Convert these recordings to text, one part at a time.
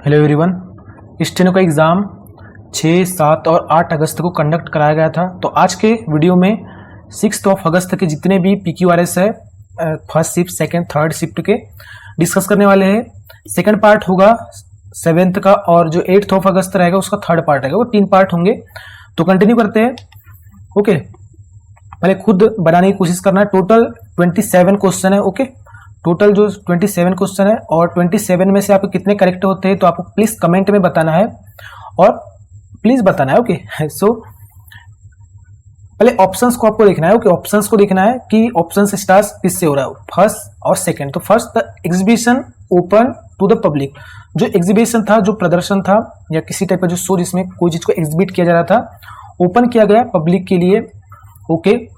Hello everyone. Steno का exam 6, 7 और 8 अगस्त को कंडक्ट कराया गया था। तो आज के वीडियो में 6 अगस्त के जितने भी PQRS है first shift, second, third shift के डिस्कस करने वाले हैं। सेकंड पार्ट होगा 7th का और जो 8 अगस्त रहेगा उसका थर्ड पार्ट रहेगा। वो 3 पार्ट होंगे। तो कंटिन्यू करते हैं। ओके, पहले खुद बनाने की कोशिश करना है। टोटल 27 क्वेश्चन है। ओके, टोटल जो 27 क्वेश्चन है और 27 में से आपके कितने करेक्ट होते हैं तो आपको प्लीज कमेंट में बताना है और प्लीज बताना है। ओके, सो पहले ऑप्शंस को आपको देखना है। ओके, ऑप्शंस को देखना है कि ऑप्शन स्टार्ट किससे हो रहा है, फर्स्ट और सेकंड। तो first, the exhibition open to the public. जो एग्जीबिशन था, जो प्रदर्शन था या किसी टाइप का जो शो जिसमें कोई चीज को एग्जिबिट किया जा रहा था, ओपन किया गया पब्लिक के लिए। Okay,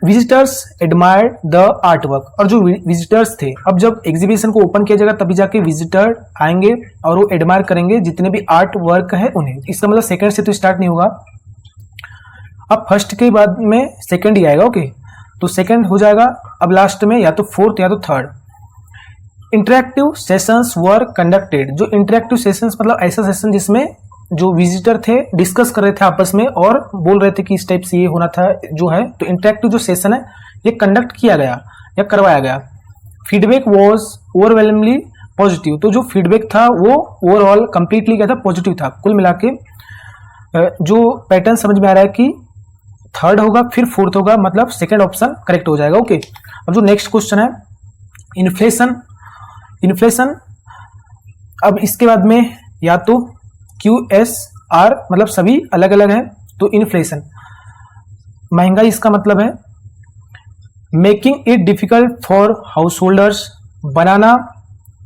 visitors admired the art work. और जो विजिटर्स थे, अब जब एग्जीबिशन को ओपन किया जाएगा तभी जाके विजिटर आएंगे और वो एडमायर करेंगे जितने भी आर्ट वर्क है उन्हें। इसका मतलब सेकंड से तो स्टार्ट नहीं होगा, अब फर्स्ट के बाद में सेकंड ही आएगा। ओके, तो सेकंड हो जाएगा। अब लास्ट में या तो फोर्थ या तो थर्ड। इंटरेक्टिव सेशंस वर कंडक्टेड। जो इंटरेक्टिव सेशंस मतलब ऐसा सेशन जिसमें जो विजिटर थे डिस्कस कर रहे थे आपस में और बोल रहे थे कि इस टाइप से ये होना था जो है। तो इंटरेक्टिव जो सेशन है ये कंडक्ट किया गया या करवाया गया। Feedback was overwhelmingly positive. तो जो फीडबैक था वो ओवरऑल कंप्लीटली क्या था, पॉजिटिव था। कुल मिला के जो पैटर्न समझ में आ रहा है कि थर्ड होगा फिर फोर्थ होगा, मतलब सेकेंड ऑप्शन करेक्ट हो जाएगा। ओके, अब जो नेक्स्ट क्वेश्चन है इन्फ्लेशन। इन्फ्लेशन, अब इसके बाद में या तो QSR मतलब सभी अलग अलग है। तो इन्फ्लेशन महंगाई, इसका मतलब है making it difficult for house holders.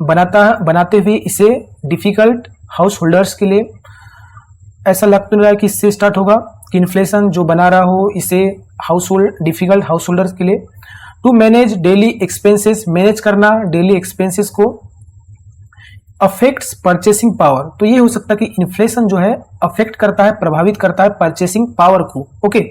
बनाते हुए इसे डिफिकल्ट हाउस होल्डर्स के लिए। ऐसा लग रहा है कि इससे स्टार्ट होगा कि इन्फ्लेशन जो बना रहा हो इसे household difficult householders के लिए। To manage daily expenses, manage करना डेली एक्सपेंसेस को। अफेक्ट्स परचेसिंग पावर, तो ये हो सकता है कि इन्फ्लेशन जो है अफेक्ट करता है, प्रभावित करता है परचेसिंग पावर को। ओके,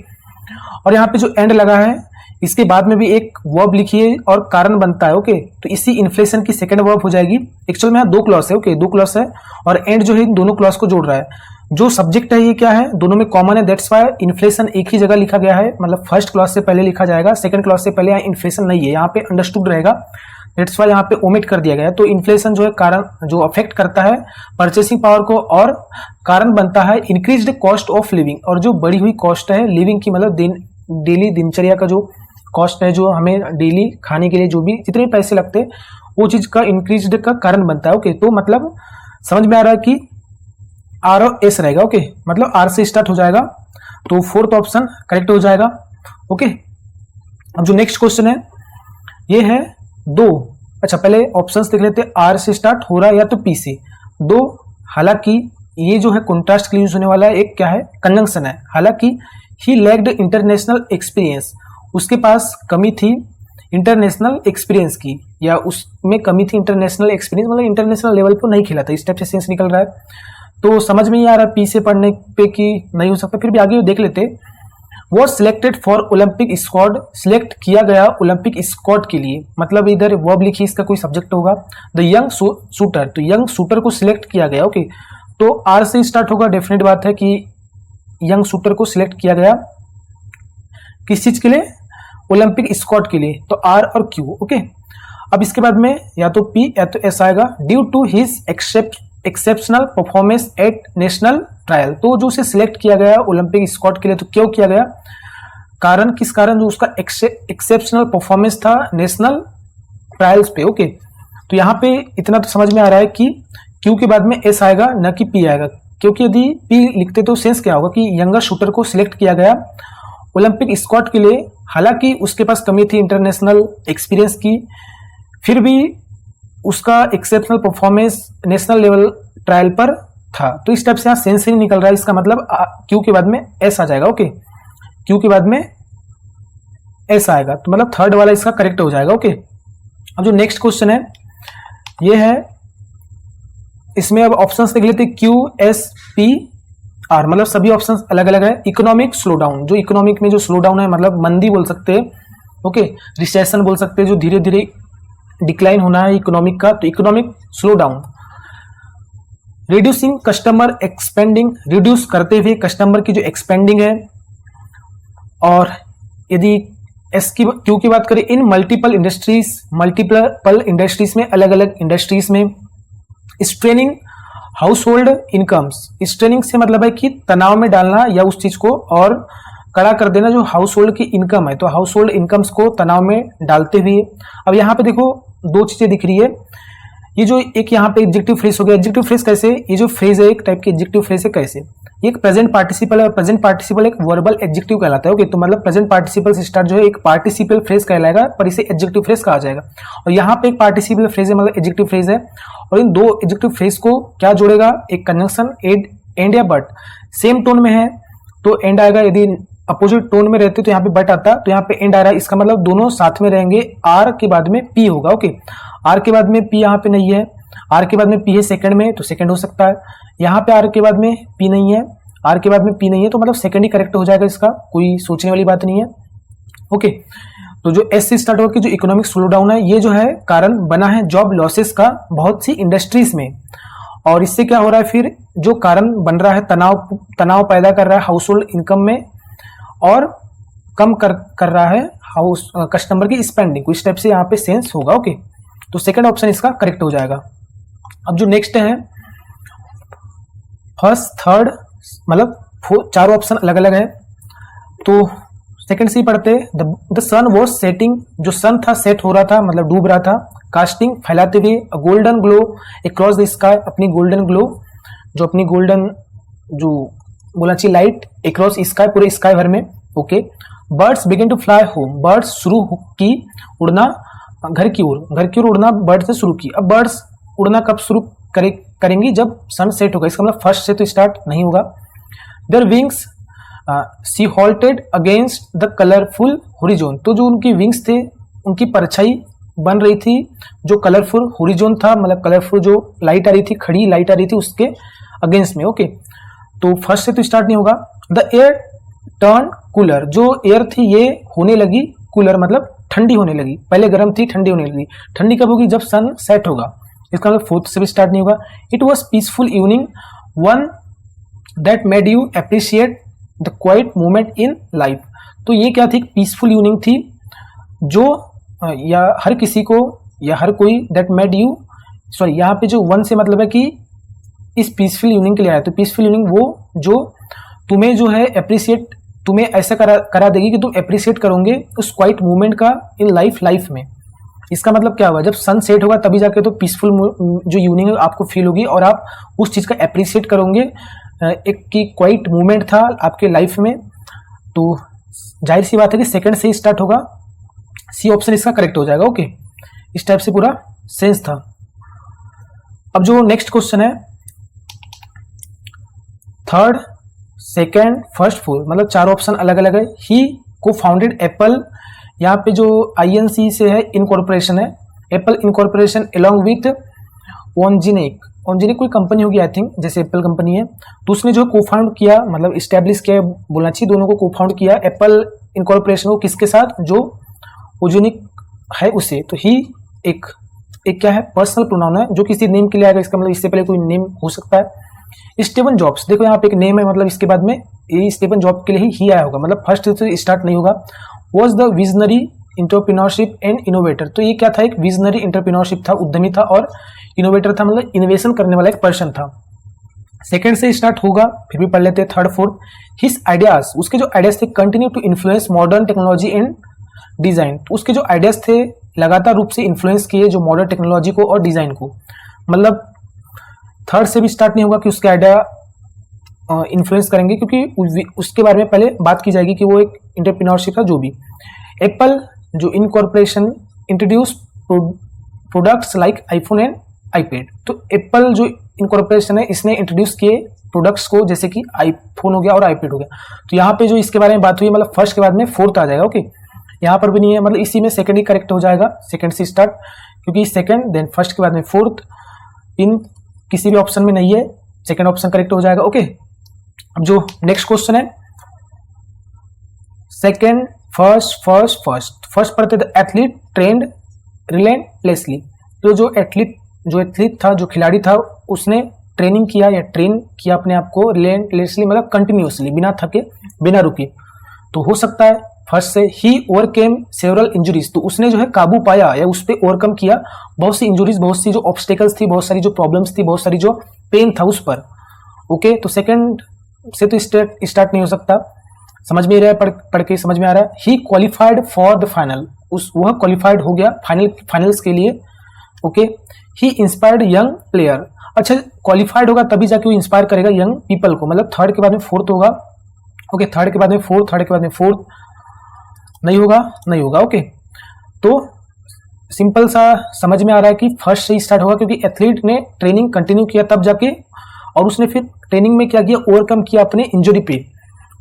और यहाँ पे जो एंड लगा है इसके बाद में भी एक वर्ब लिखिए और कारण बनता है। ओके, तो इसी इन्फ्लेशन की सेकंड वर्ब हो जाएगी। एक्चुअल में यहाँ 2 क्लॉज है। ओके, 2 क्लॉज है और एंड जो है इन दोनों क्लॉज को जोड़ रहा है। जो सब्जेक्ट है ये क्या है, दोनों में कॉमन है, दैट्स व्हाई इन्फ्लेशन एक ही जगह लिखा गया है। मतलब फर्स्ट क्लॉज से पहले लिखा जाएगा, सेकंड क्लॉज से पहले यहाँ इन्फ्लेशन नहीं है, यहाँ पे अंडरस्टूड रहेगा। दैट्स व्हाई यहाँ पे ओमिट कर दिया गया है। तो इन्फ्लेशन जो है कारण जो अफेक्ट करता है परचेसिंग पावर को और कारण बनता है इंक्रीज्ड कॉस्ट ऑफ लिविंग। और जो बढ़ी हुई कॉस्ट है लिविंग की, मतलब डेली दिनचर्या का जो कॉस्ट है, जो हमें डेली खाने के लिए जो भी जितने पैसे लगते हैं वो चीज का इंक्रीज्ड का कारण बनता है। ओके, तो मतलब समझ में आ रहा है कि R और S रहेगा। ओके, मतलब R से स्टार्ट हो जाएगा, तो फोर्थ ऑप्शन करेक्ट हो जाएगा। ओके, अब जो नेक्स्ट क्वेश्चन है ये है 2। अच्छा, पहले ऑप्शंस देख लेते हैं। R से स्टार्ट हो रहा है या तो P से 2। हालांकि ये जो है कॉन्ट्रास्ट के लिए यूज होने वाला है, एक क्या है, कंजंक्शन है। हालांकि ही लैक्ड इंटरनेशनल एक्सपीरियंस, उसके पास कमी थी इंटरनेशनल एक्सपीरियंस की, या उसमें कमी थी इंटरनेशनल एक्सपीरियंस, मतलब इंटरनेशनल लेवल पर नहीं खेला था। इस टाइप से सेंस निकल रहा है। तो समझ में नहीं आ रहा P से पढ़ने पे कि नहीं हो सकता, फिर भी आगे देख लेते। वो selected for Olympic squad, select किया गया ओलंपिक स्क्वाड के लिए, मतलब इधर वर्ब लिखी, इसका कोई सब्जेक्ट होगा। द यंग शूटर, तो यंग शूटर को सिलेक्ट किया गया। ओके, तो R से स्टार्ट होगा, डेफिनेट बात है कि यंग शूटर को सिलेक्ट किया गया किस चीज के लिए, ओलंपिक स्क्वाड के लिए। तो R और Q। ओके, अब इसके बाद में या तो P या तो S आएगा। Due to his exceptional performance at national trial, तो जो उसे सिलेक्ट किया गया ओलंपिक स्क्वाड के लिए, तो क्यों किया गया, कारण किस कारण, जो उसका एक्सेप्शनल परफॉर्मेंस था नेशनल ट्रायल्स पे। ओके, तो यहाँ पे इतना तो समझ में आ रहा है कि Q के बाद में S आएगा न कि P आएगा, क्योंकि यदि P लिखते तो सेंस क्या होगा कि यंगर शूटर को सिलेक्ट किया गया ओलंपिक स्क्वाड के लिए, हालांकि उसके पास कमी थी इंटरनेशनल एक्सपीरियंस की, फिर भी उसका exceptional performance national level trial पर था। तो इस टाइप से यहाँ सेंस ही नहीं निकल रहा है। इसका मतलब Q के बाद में S आ जाएगा। ओके, Q के बाद में S आएगा, तो मतलब थर्ड वाला इसका करेक्ट हो जाएगा। ओके, अब जो नेक्स्ट क्वेश्चन है ये है, इसमें अब ऑप्शंस देख लेते QSPR, मतलब सभी ऑप्शंस अलग अलग है। इकोनॉमिक स्लो डाउन, जो इकोनॉमिक में जो स्लो डाउन है, मतलब मंदी बोल सकते हैं। ओके, रिसेशन बोल सकते हैं, जो धीरे धीरे डिक्लाइन होना है इकोनॉमिक का, तो economic slow down. Reducing customer expanding, reduce करते हुए कस्टमर की जो एक्सपेंडिंग है। और यदि एस की क्यू की बात करें, इन मल्टीपल इंडस्ट्रीज में, अलग अलग इंडस्ट्रीज में। Straining household incomes, straining से मतलब है कि तनाव में डालना या उस चीज को और कड़ा कर देना जो हाउस होल्ड की इनकम है, तो हाउस होल्ड इनकम्स को तनाव में डालते हुए। अब यहाँ पे देखो दो चीजें दिख रही है, ये जो एक यहाँ पे एडजेक्टिव फ्रेज हो गया। एडजेक्टिव फ्रेज कैसे, ये जो फ्रेज है एक टाइप की एडजेक्टिव फ्रेज है कैसे, ये एक प्रेजेंट पार्टिसिपल है, और प्रेजेंट पार्टिसिपल एक वर्बल एडजेक्टिव कहलाता है। ओके, तो मतलब प्रेजेंट पार्टिसिपल से स्टार्ट जो है एक पार्टिसिपल फ्रेज कहलाएगा, पर इसे एडजेक्टिव फ्रेज कहा जाएगा। और यहाँ पे एक पार्टिसिपल फ्रेज है, मतलब एडजेक्टिव फ्रेज है, और इन दो एडजेक्टिव फ्रेज को क्या जोड़ेगा, एक कंजंक्शन एंड या बट। सेम टोन में है तो एंड आएगा, यदि अपोजिट टोन में रहते तो यहाँ पे बट आता, तो यहाँ पे एंड आ रहा है, इसका मतलब दोनों साथ में रहेंगे। आर के बाद में पी होगा। ओके, आर के बाद में पी यहाँ पे नहीं है, आर के बाद में पी है सेकंड में, तो सेकंड हो सकता है। यहाँ पे आर के बाद में पी नहीं है, आर के बाद में पी नहीं है, तो मतलब सेकंड ही करेक्ट हो जाएगा, इसका कोई सोचने वाली बात नहीं है। ओके, तो जो एस से स्टार्ट होकर कि जो इकोनॉमिक स्लो डाउन है, ये जो है कारण बना है जॉब लॉसेस का बहुत सी इंडस्ट्रीज में। और इससे क्या हो रहा है, फिर जो कारण बन रहा है तनाव पैदा कर रहा है हाउस होल्ड इनकम में, और कम कर रहा है हाउस कस्टमर की स्पेंडिंग को। इस टाइप से यहाँ पे सेंस होगा। ओके, तो सेकंड ऑप्शन इसका करेक्ट हो जाएगा। अब जो नेक्स्ट है फर्स्ट थर्ड, मतलब चारों ऑप्शन अलग अलग है, तो सेकंड से ही पढ़ते। द सन वॉज सेटिंग, जो सन था सेट हो रहा था, मतलब डूब रहा था। कास्टिंग फैलाते हुए, golden glow across the sky, अपनी गोल्डन ग्लो, जो अपनी गोल्डन जो बोला चाहिए लाइट अक्रॉस स्काई, पूरे स्काई भर में। Okay, birds begin to fly home, birds शुरू की उड़ना घर की ओर उड़ना बर्ड्स ने शुरू की। अब बर्ड्स उड़ना कब शुरू करेंगी, जब सन सेट होगा, इसका मतलब फर्स्ट से तो स्टार्ट नहीं होगा। Their wings see halted against the colourful horizon, तो जो उनकी विंग्स थे उनकी परछाई बन रही थी जो कलरफुल होरिजोन था, मतलब कलरफुल जो लाइट आ रही थी, खड़ी लाइट आ रही थी उसके अगेंस्ट में। ओके, तो फर्स्ट से तो स्टार्ट नहीं होगा। द एयर टर्न कूलर, जो एयर थी ये होने लगी कूलर, मतलब ठंडी होने लगी, पहले गर्म थी ठंडी होने लगी। ठंडी कब होगी, जब सन सेट होगा, इसका मतलब फोर्थ से भी स्टार्ट नहीं होगा। It was peaceful evening one that made you appreciate the quite moment in life, तो ये क्या थी, पीसफुल इवनिंग थी जो या हर किसी को या हर कोई दैट मेड यू, सॉरी यहाँ पे जो वन से मतलब है कि इस पीसफुल इवनिंग के लिए आया, तो पीसफुल इवनिंग वो जो तुम्हें जो है अप्रिशिएट, तुम्हें ऐसा करा देगी कि तुम अप्रिशिएट करोगे उस क्वाइट मूवमेंट का इन लाइफ में। इसका मतलब क्या हुआ, जब सन सेट होगा तभी जाके तो पीसफुल जो इवनिंग है आपको फील होगी, और आप उस चीज का अप्रिशिएट करोगे, एक की क्वाइट मूवमेंट था आपके लाइफ में। तो जाहिर सी बात है कि सेकंड से ही स्टार्ट होगा, सी ऑप्शन इसका करेक्ट हो जाएगा। ओके, इस टाइप से पूरा सेंस था। अब जो नेक्स्ट क्वेश्चन है, थर्ड सेकेंड फर्स्ट फोर्थ, मतलब चार ऑप्शन अलग अलग है। ही को फाउंडेड एप्पल, यहाँ पे जो INC से है इनकॉर्पोरेशन है, एप्पल इनकॉर्पोरेशन एलॉन्ग विथ ओनजिनिक कोई कंपनी होगी आई थिंक, जैसे एप्पल कंपनी है, तो उसने जो को फाउंड किया, मतलब इस्टेब्लिश किया बोलना चाहिए, दोनों को फाउंड किया एप्पल इनकॉर्पोरेशन को, किसके साथ, जो ओजोनिक है उसे। तो ही एक क्या है, पर्सनल प्रोनाउन है जो किसी नेम के लिए आएगा, इसका मतलब इससे पहले कोई नेम हो सकता है। स्टीवन जॉब्स, देखो यहाँ पे एक नेम है, मतलब इसके बाद में ये स्टीवन जॉब के लिए ही आया होगा, मतलब फर्स्ट से स्टार्ट नहीं होगा। Was the visionary entrepreneurship and innovator, तो ये क्या था, एक विजनरी इंटरप्रेन्योरशिप था, उद्यमी था, और इनोवेटर था, मतलब इनोवेशन करने वाला एक पर्सन था। सेकंड से स्टार्ट होगा, फिर भी पढ़ लेते हैं थर्ड फोर्थ। हिज आइडियाज, उसके जो आइडियाज थे, continue to influence modern technology and design, तो उसके जो आइडियाज थे लगातार रूप से इन्फ्लुएंस किए जो मॉडर्न टेक्नोलॉजी को और डिजाइन को। मतलब थर्ड से भी स्टार्ट नहीं होगा कि उसके आइडिया इन्फ्लुएंस करेंगे, क्योंकि उसके बारे में पहले बात की जाएगी कि वो एक इंटरप्रेन्योरशिप था जो भी। एप्पल जो incorporation introduce products like iPhone and iPad, तो एप्पल जो इनकॉर्पोरेशन है इसने इंट्रोड्यूस किए प्रोडक्ट्स को, जैसे कि आईफोन हो गया और आईपैड हो गया। तो यहाँ पे जो इसके बारे में बात हुई, मतलब फर्स्ट के बाद में फोर्थ आ जाएगा। ओके, यहाँ पर भी नहीं है, मतलब इसी में सेकंड ही करेक्ट हो जाएगा, सेकंड से स्टार्ट, क्योंकि सेकंड देन फर्स्ट के बाद में फोर्थ, इन किसी भी ऑप्शन में नहीं है, सेकंड ऑप्शन करेक्ट हो जाएगा। ओके, अब जो नेक्स्ट क्वेश्चन है, सेकंड फर्स्ट पढ़ते थे। एथलीट ट्रेंड रिलेंटलेसली, तो जो एथलीट था, जो खिलाड़ी था, उसने ट्रेनिंग किया या ट्रेन किया अपने आप को रिलेंटलेसली, मतलब कंटिन्यूसली, बिना थके बिना रुके। तो हो सकता है फर्स्ट से ही ओवरकेम सेवरल इंजुरीज, तो उसने जो है काबू पाया या उस पर ओवरकम किया बहुत सी इंजुरीज, बहुत सी जो ऑब्स्टेकल्स थी, बहुत सारी जो प्रॉब्लम्स थी, बहुत सारी जो पेन था उस पर। ओके, तो सेकंड से तो स्टार्ट नहीं हो सकता। समझ में आ रहा है, पढ़ के समझ में आ रहा है। ही क्वालिफाइड फॉर द फाइनल, वह क्वालिफाइड हो गया फाइनल्स के लिए। ओके, ही इंस्पायर्ड यंग प्लेयर। अच्छा, क्वालिफाइड होगा तभी जाके वो इंस्पायर करेगा यंग पीपल को, मतलब थर्ड के बाद में फोर्थ होगा। ओके, थर्ड के बाद में फोर्थ, थर्ड के बाद में फोर्थ नहीं होगा। ओके, तो सिंपल सा समझ में आ रहा है कि फर्स्ट से स्टार्ट होगा, क्योंकि एथलीट ने ट्रेनिंग कंटिन्यू किया तब जाके, और उसने फिर ट्रेनिंग में क्या किया, ओवरकम किया अपने इंजरी पे,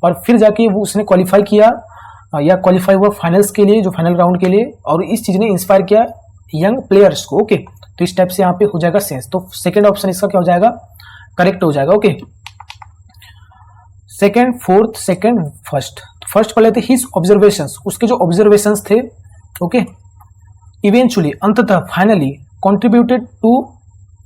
और फिर जाके वो उसने क्वालिफाई किया या क्वालिफाई हुआ फाइनल्स के लिए, जो फाइनल राउंड के लिए, और इस चीज ने इंस्पायर किया यंग प्लेयर्स को। ओके, तो इस टाइप से यहाँ पे हो जाएगा सेंस। तो सेकंड ऑप्शन इसका क्या हो जाएगा, करेक्ट हो जाएगा। Okay, second, fourth, second, first. First पढ़ लेते हिज ऑब्जर्वेशंस, उसके जो ऑब्जर्वेशंस थे। ओके, इवेंचुअली, अंततः, finally, contributed to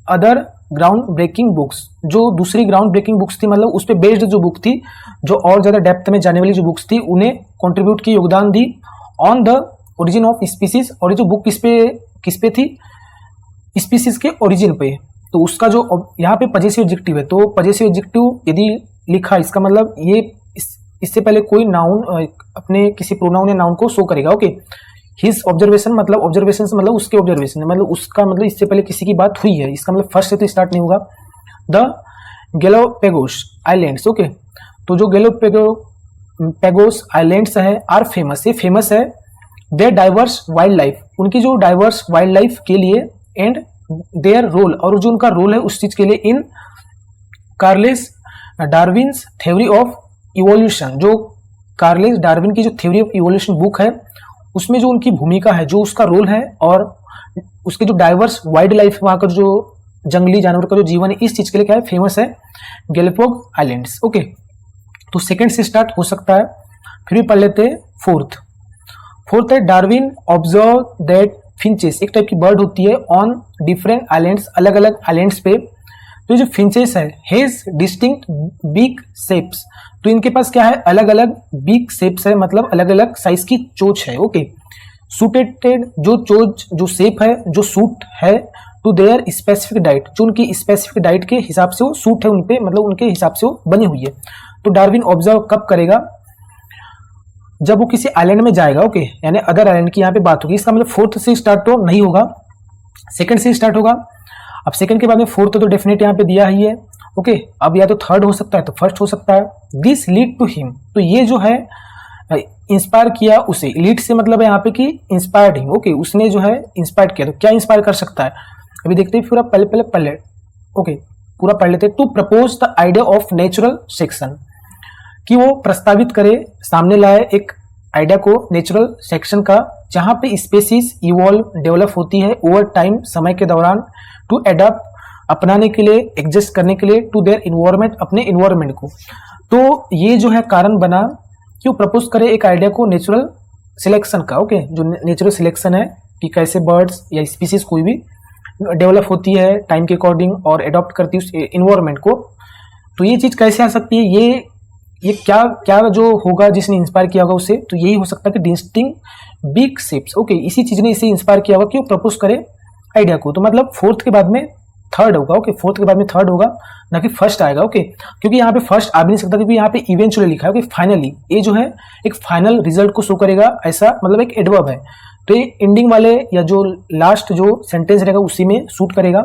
other ground breaking books, जो दूसरी ग्राउंड ब्रेकिंग बुक्स थी, मतलब उस पर बेस्ड जो बुक थी, जो और ज्यादा डेप्थ में जाने वाली जो बुक्स थी, उन्हें कंट्रीब्यूट की, योगदान दी on the origin of species. और ये जो बुक किस पे थी, स्पीसीज के ओरिजिन पे। तो उसका जो यहाँ पे पजेसिव एडजेक्टिव है, तो पजेसिव एडजेक्टिव यदि लिखा, इसका मतलब ये इससे पहले कोई नाउन अपने किसी प्रोनाउन या नाउन को शो करेगा। ओके, हिज ऑब्जर्वेशन, मतलब ऑब्जर्वेशन से मतलब उसके ऑब्जर्वेशन, मतलब उसका मतलब इससे पहले किसी की बात हुई है, इसका मतलब फर्स्ट से तो स्टार्ट नहीं होगा। The Galapagos islands. ओके, तो जो गैलापागोस आइलैंड्स है आर फेमस, ये फेमस है देयर डाइवर्स वाइल्ड लाइफ, उनकी जो डाइवर्स वाइल्ड लाइफ के लिए, एंड देयर रोल, और जो उनका रोल है उस चीज के लिए, in Charles Darwin's theory of evolution, जो कार्लेस डार्विन की जो थ्योरी ऑफ इवोल्यूशन बुक है, उसमें जो उनकी भूमिका है, जो उसका रोल है, और उसके जो डाइवर्स वाइल्ड लाइफ, वहां का जो जंगली जानवर का जो जीवन है, इस चीज के लिए क्या है, फेमस है गैलापागोस आइलैंड्स। ओके, तो सेकंड से स्टार्ट हो सकता है। फिर भी पढ़ लेते हैं फोर्थ है डार्विन ऑब्जर्व दैट फिंचेस, एक टाइप की बर्ड होती है, ऑन डिफरेंट आइलैंड्स, अलग अलग आइलैंड्स पे। तो जो फिंचेस है, हेज डिस्टिंक्ट बीक शेप्स, तो इनके पास क्या है, अलग अलग बीक शेप्स है, मतलब अलग अलग साइज की चोंच है। ओके, सूटेड, जो चोंच, जो शेप है, जो सूट है टू देयर स्पेसिफिक डाइट, जो उनकी स्पेसिफिक डाइट के हिसाब से वो सूट है उनपे, मतलब उनके हिसाब से वो बनी हुई है। तो डार्विन ऑब्जर्व कब करेगा, जब वो किसी आइलैंड में जाएगा। ओके, यानी अदर आइलैंड की यहाँ पे बात होगी। इसका मतलब फोर्थ से स्टार्ट तो नहीं होगा, सेकंड से स्टार्ट होगा। अब सेकंड के बाद में फोर्थ तो डेफिनेट यहाँ पे दिया ही है। ओके, अब या तो थर्ड हो सकता है, तो फर्स्ट हो सकता है। दिस लीड टू हिम, तो ये जो है इंस्पायर किया उसे, लीड से मतलब है यहाँ पे कि इंस्पायर्ड हिम। ओके, उसने जो है इंस्पायर किया, तो क्या इंस्पायर कर सकता है, अभी देखते हैं पूरा। पहले ओके, पूरा पढ़ लेते हैं। To propose the idea of natural section, कि वो प्रस्तावित करे, सामने लाए एक आइडिया को नेचुरल सेक्शन का, जहां पे स्पेसीज इवॉल्व, डेवलप होती है ओवर टाइम, समय के दौरान। टू एडॉप्ट, अपनाने के लिए, एडजस्ट करने के लिए, टू देयर इन्वायरमेंट, अपने इन्वायरमेंट को। तो ये जो है कारण बना कि वो प्रपोज करे एक आइडिया को नेचुरल सिलेक्शन का। ओके, जो नेचुरल सिलेक्शन है कि कैसे बर्ड्स या स्पीसीज कोई भी डेवलप होती है टाइम के अकॉर्डिंग और एडॉप्ट करती है उस इन्वायरमेंट को। तो ये चीज कैसे आ सकती है, ये क्या जो होगा जिसने इंस्पायर किया होगा उसे, तो यही हो सकता है कि डिस्टिंक्ट बिग शेप्स। ओके, इसी चीज ने इसे इंस्पायर किया होगा कि वो प्रपोज करे आइडिया को। तो मतलब फोर्थ के बाद में थर्ड होगा। ओके, फोर्थ के बाद में थर्ड होगा, ना कि फर्स्ट आएगा। ओके, क्योंकि यहाँ पे फर्स्ट आ भी नहीं सकता, क्योंकि यहाँ पे इवेंचुअली लिखा है कि फाइनली, ये जो है एक फाइनल रिजल्ट को शो करेगा, ऐसा मतलब एक एडवर्ब है। तो ये एंडिंग वाले या जो लास्ट जो सेंटेंस रहेगा उसी में सूट करेगा,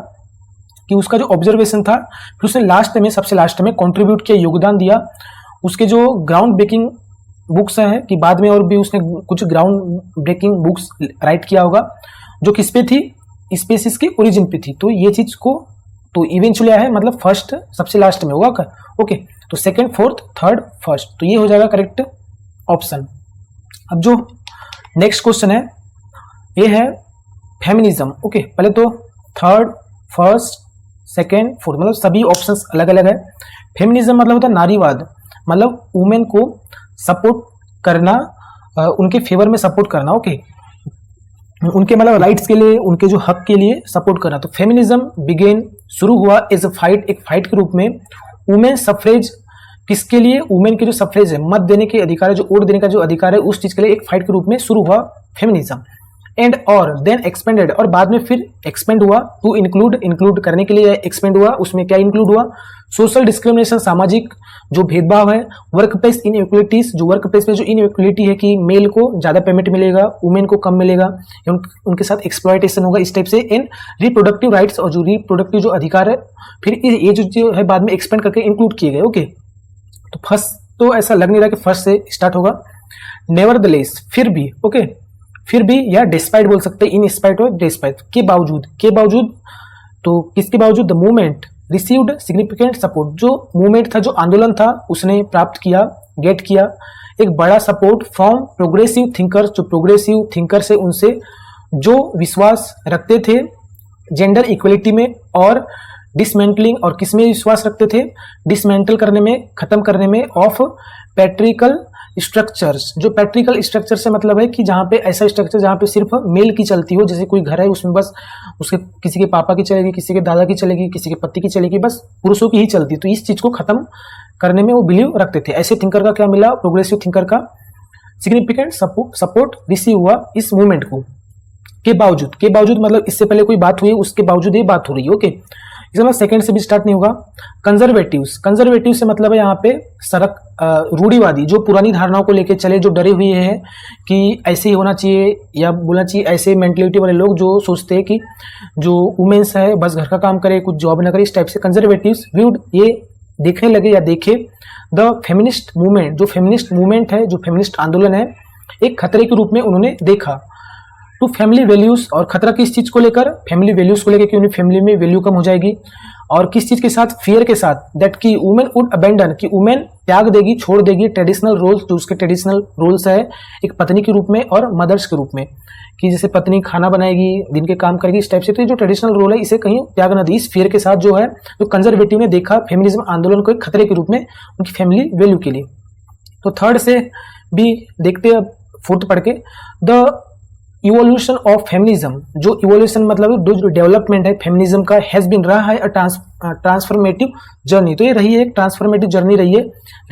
कि उसका जो ऑब्जर्वेशन था, फिर उसने लास्ट में, सबसे लास्ट में कंट्रीब्यूट किया, योगदान दिया। उसके जो ग्राउंड ब्रेकिंग बुक्स हैं, कि बाद में और भी उसने कुछ ग्राउंड ब्रेकिंग बुक्स राइट किया होगा, जो किस पे थी, स्पेसिस के ओरिजिन पे थी। तो ये चीज को तो इवेंचुअली है, मतलब फर्स्ट सबसे लास्ट में होगा। ओके, तो सेकंड, फोर्थ, थर्ड, फर्स्ट, तो ये हो जाएगा करेक्ट ऑप्शन। अब जो नेक्स्ट क्वेश्चन है, ये है फेमिनिज्म। ओके, पहले तो थर्ड, फर्स्ट, सेकंड, फोर्थ, मतलब सभी ऑप्शंस अलग अलग है। फेमिनिज्म मतलब होता है नारीवाद, मतलब वुमेन को सपोर्ट करना, उनके फेवर में सपोर्ट करना। ओके, उनके मतलब राइट्स के लिए, उनके जो हक के लिए सपोर्ट करना। तो फेमिनिज्म बिगेन शुरू हुआ एज अ फाइट, एक फाइट के रूप में। वुमेन सफरेज, किसके लिए? वुमेन के जो सफरेज है, मत देने के अधिकार है, जो वोट देने का जो अधिकार है, उस चीज के लिए एक फाइट के रूप में शुरू हुआ फेमिनिज्म। एंड और देन एक्सपेंडेड, और बाद में फिर एक्सपेंड हुआ टू इंक्लूड करने के लिए एक्सपेंड हुआ। उसमें क्या इंक्लूड हुआ? सोशल डिस्क्रिमिनेशन, सामाजिक जो भेदभाव है। वर्क प्लेस इनइक्वलिटीज, जो वर्क प्लेस में जो इनइक्वलिटी है कि मेल को ज्यादा पेमेंट मिलेगा, वुमेन को कम मिलेगा, उनके साथ एक्सप्लॉयटेशन होगा, इस टाइप से। इन रिप्रोडक्टिव राइट्स, और जो रिप्रोडक्टिव जो अधिकार है, फिर ये जो है बाद में एक्सपेंड करके इंक्लूड किए गए। ओके, तो फर्स्ट तो ऐसा लग नहीं रहा कि फर्स्ट से स्टार्ट होगा। नेवरदलेस, फिर भी, ओके, फिर भी, या डिस्पाइट बोल सकते हैं, इन स्पाइट और डिस्पाइट, के बावजूद, तो किसके बावजूद? The movement received significant support, जो मूवमेंट था, जो आंदोलन था, उसने प्राप्त किया, गेट किया एक बड़ा सपोर्ट फ्रॉम प्रोग्रेसिव थिंकर्स, जो प्रोग्रेसिव थिंकर्स है उनसे, जो विश्वास रखते थे जेंडर इक्वलिटी में और डिसमेंटलिंग, और किसमें विश्वास रखते थे? डिसमेंटल करने में, खत्म करने में, ऑफ पैट्रिकल स्ट्रक्चर्स। जो पैट्रिकल स्ट्रक्चर से मतलब है कि जहां पे ऐसा स्ट्रक्चर जहां पे सिर्फ मेल की चलती हो, जैसे कोई घर है उसमें बस उसके किसी के पापा की चलेगी, किसी के दादा की चलेगी, किसी के पति की चलेगी, बस पुरुषों की ही चलती। तो इस चीज को खत्म करने में वो बिलीव रखते थे। ऐसे थिंकर का क्या मिला? प्रोग्रेसिव थिंकर का सिग्निफिकेंट सपोर्ट रिसीव हुआ इस मूवमेंट को। के बावजूद मतलब इससे पहले कोई बात हुई, उसके बावजूद ये बात हो रही है। ओके, इसका मतलब सेकंड से भी स्टार्ट नहीं होगा। कंजर्वेटिव से मतलब है यहाँ पे रूढ़िवादी, जो पुरानी धारणाओं को लेकर चले, जो डरे हुए हैं कि ऐसे ही होना चाहिए, या बोलना चाहिए ऐसे मेंटलिटी वाले लोग जो सोचते हैं कि जो वुमेन्स है बस घर का काम करे, कुछ जॉब ना करे, इस टाइप से कंजर्वेटिव्स व्यूड ये देखने लगे या देखे द फेमिनिस्ट मूवमेंट, जो फेमिनिस्ट मूवमेंट है, जो फेमिनिस्ट आंदोलन है, एक खतरे के रूप में उन्होंने देखा टू फैमिली वैल्यूज। और खतरा किस चीज को लेकर? फैमिली वैल्यूज को लेकर कि उन्हें फैमिली में वैल्यू कम हो जाएगी। और किस चीज के साथ? फियर के साथ, दैट की वुमेन वुड अबेंडन, कि वुमेन त्याग देगी, छोड़ देगी ट्रेडिशनल रोल्स, जो उसके ट्रेडिशनल रोल्स है एक पत्नी के रूप में और मदर्स के रूप में, कि जैसे पत्नी खाना बनाएगी, दिन के काम करेगी, इस टाइप से। तो जो ट्रेडिशनल रोल है इसे कहीं त्याग न दी। इस फियर के साथ जो है, जो कंजर्वेटिव ने देखा फेमिनिज्म आंदोलन को एक खतरे के रूप में उनकी फैमिली वैल्यू के लिए। तो थर्ड से भी देखते हैं, फोर्थ पढ़ के, द इवोल्यूशन ऑफ फेमिनिज्म, जो इवोल्यूशन मतलब जो डेवलपमेंट है फेमिनिज्म का, हैज बीन रहा है ट्रांसफॉर्मेटिव जर्नी। तो ये रही है एक ट्रांसफॉर्मेटिव जर्नी रही है,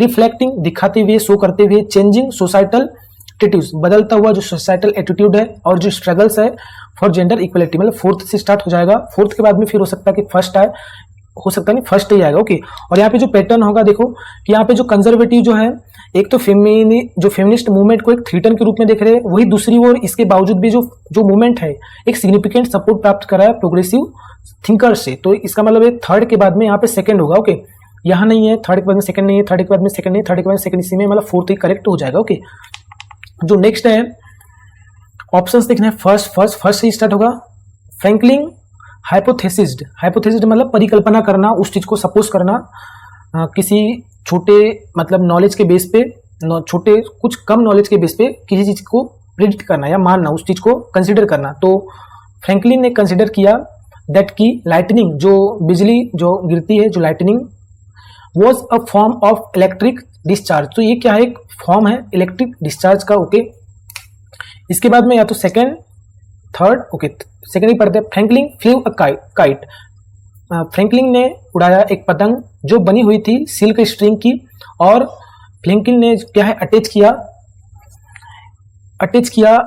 रिफ्लेक्टिंग दिखाते हुए, शो करते हुए, चेंजिंग सोसाइटल एटीट्यूड्स, बदलता हुआ जो सोसाइटल एटीट्यूड है और जो स्ट्रगल्स है फॉर जेंडर इक्वलिटी। मतलब फोर्थ से स्टार्ट हो जाएगा, फोर्थ के बाद में फिर हो सकता है कि फर्स्ट आए, हो सकता नहीं फर्स्ट ही आएगा। ओके, और यहाँ पे जो पैटर्न होगा देखो कि यहाँ पे जो कंजर्वेटिव जो है, एक तो जो फेमिनिस्ट मूवमेंट को एक थ्रेटन के रूप में देख रहे हैं, वही दूसरी ओर इसके बावजूद भी जो मूवमेंट है एक सिग्निफिकेंट सपोर्ट प्राप्त कर रहा है प्रोग्रेसिव थिंकर से। तो इसका मतलब है थर्ड के बाद में यहाँ पे सेकंड होगा। ओके, यहाँ नहीं है, थर्ड के बाद में सेकंड नहीं है, थर्ड के बाद में सेकंड नहीं, थर्ड के बाद में सेकंड, इसी में मतलब फोर्थ ही करेक्ट हो जाएगा। ओके, जो नेक्स्ट है ऑप्शंस देखना है, फर्स्ट से स्टार्ट होगा। फ्रैंकलिन हाइपोथेसिस्ड मतलब परिकल्पना करना, उस चीज को सपोज करना, किसी छोटे मतलब नॉलेज के बेस पे, छोटे कुछ कम नॉलेज के बेस पे किसी चीज को प्रिडिक्ट करना या मानना, उस चीज को कंसिडर करना। तो फ्रैंकलिन ने कंसिडर किया दैट की लाइटनिंग, जो बिजली जो गिरती है, जो lightning was a form of electric discharge. तो ये क्या है? एक फॉर्म है इलेक्ट्रिक डिस्चार्ज का। ओके, इसके बाद में या तो सेकेंड थर्ड, ओके सेकेंड ही पढ़ते हैं। फ्रैंकलिन फ्लेव अ काइट, फ्रैंकलिन ने उड़ाया एक पतंग जो बनी हुई थी सिल्क स्ट्रिंग की, और फ्रैंकलिन ने क्या है अटैच किया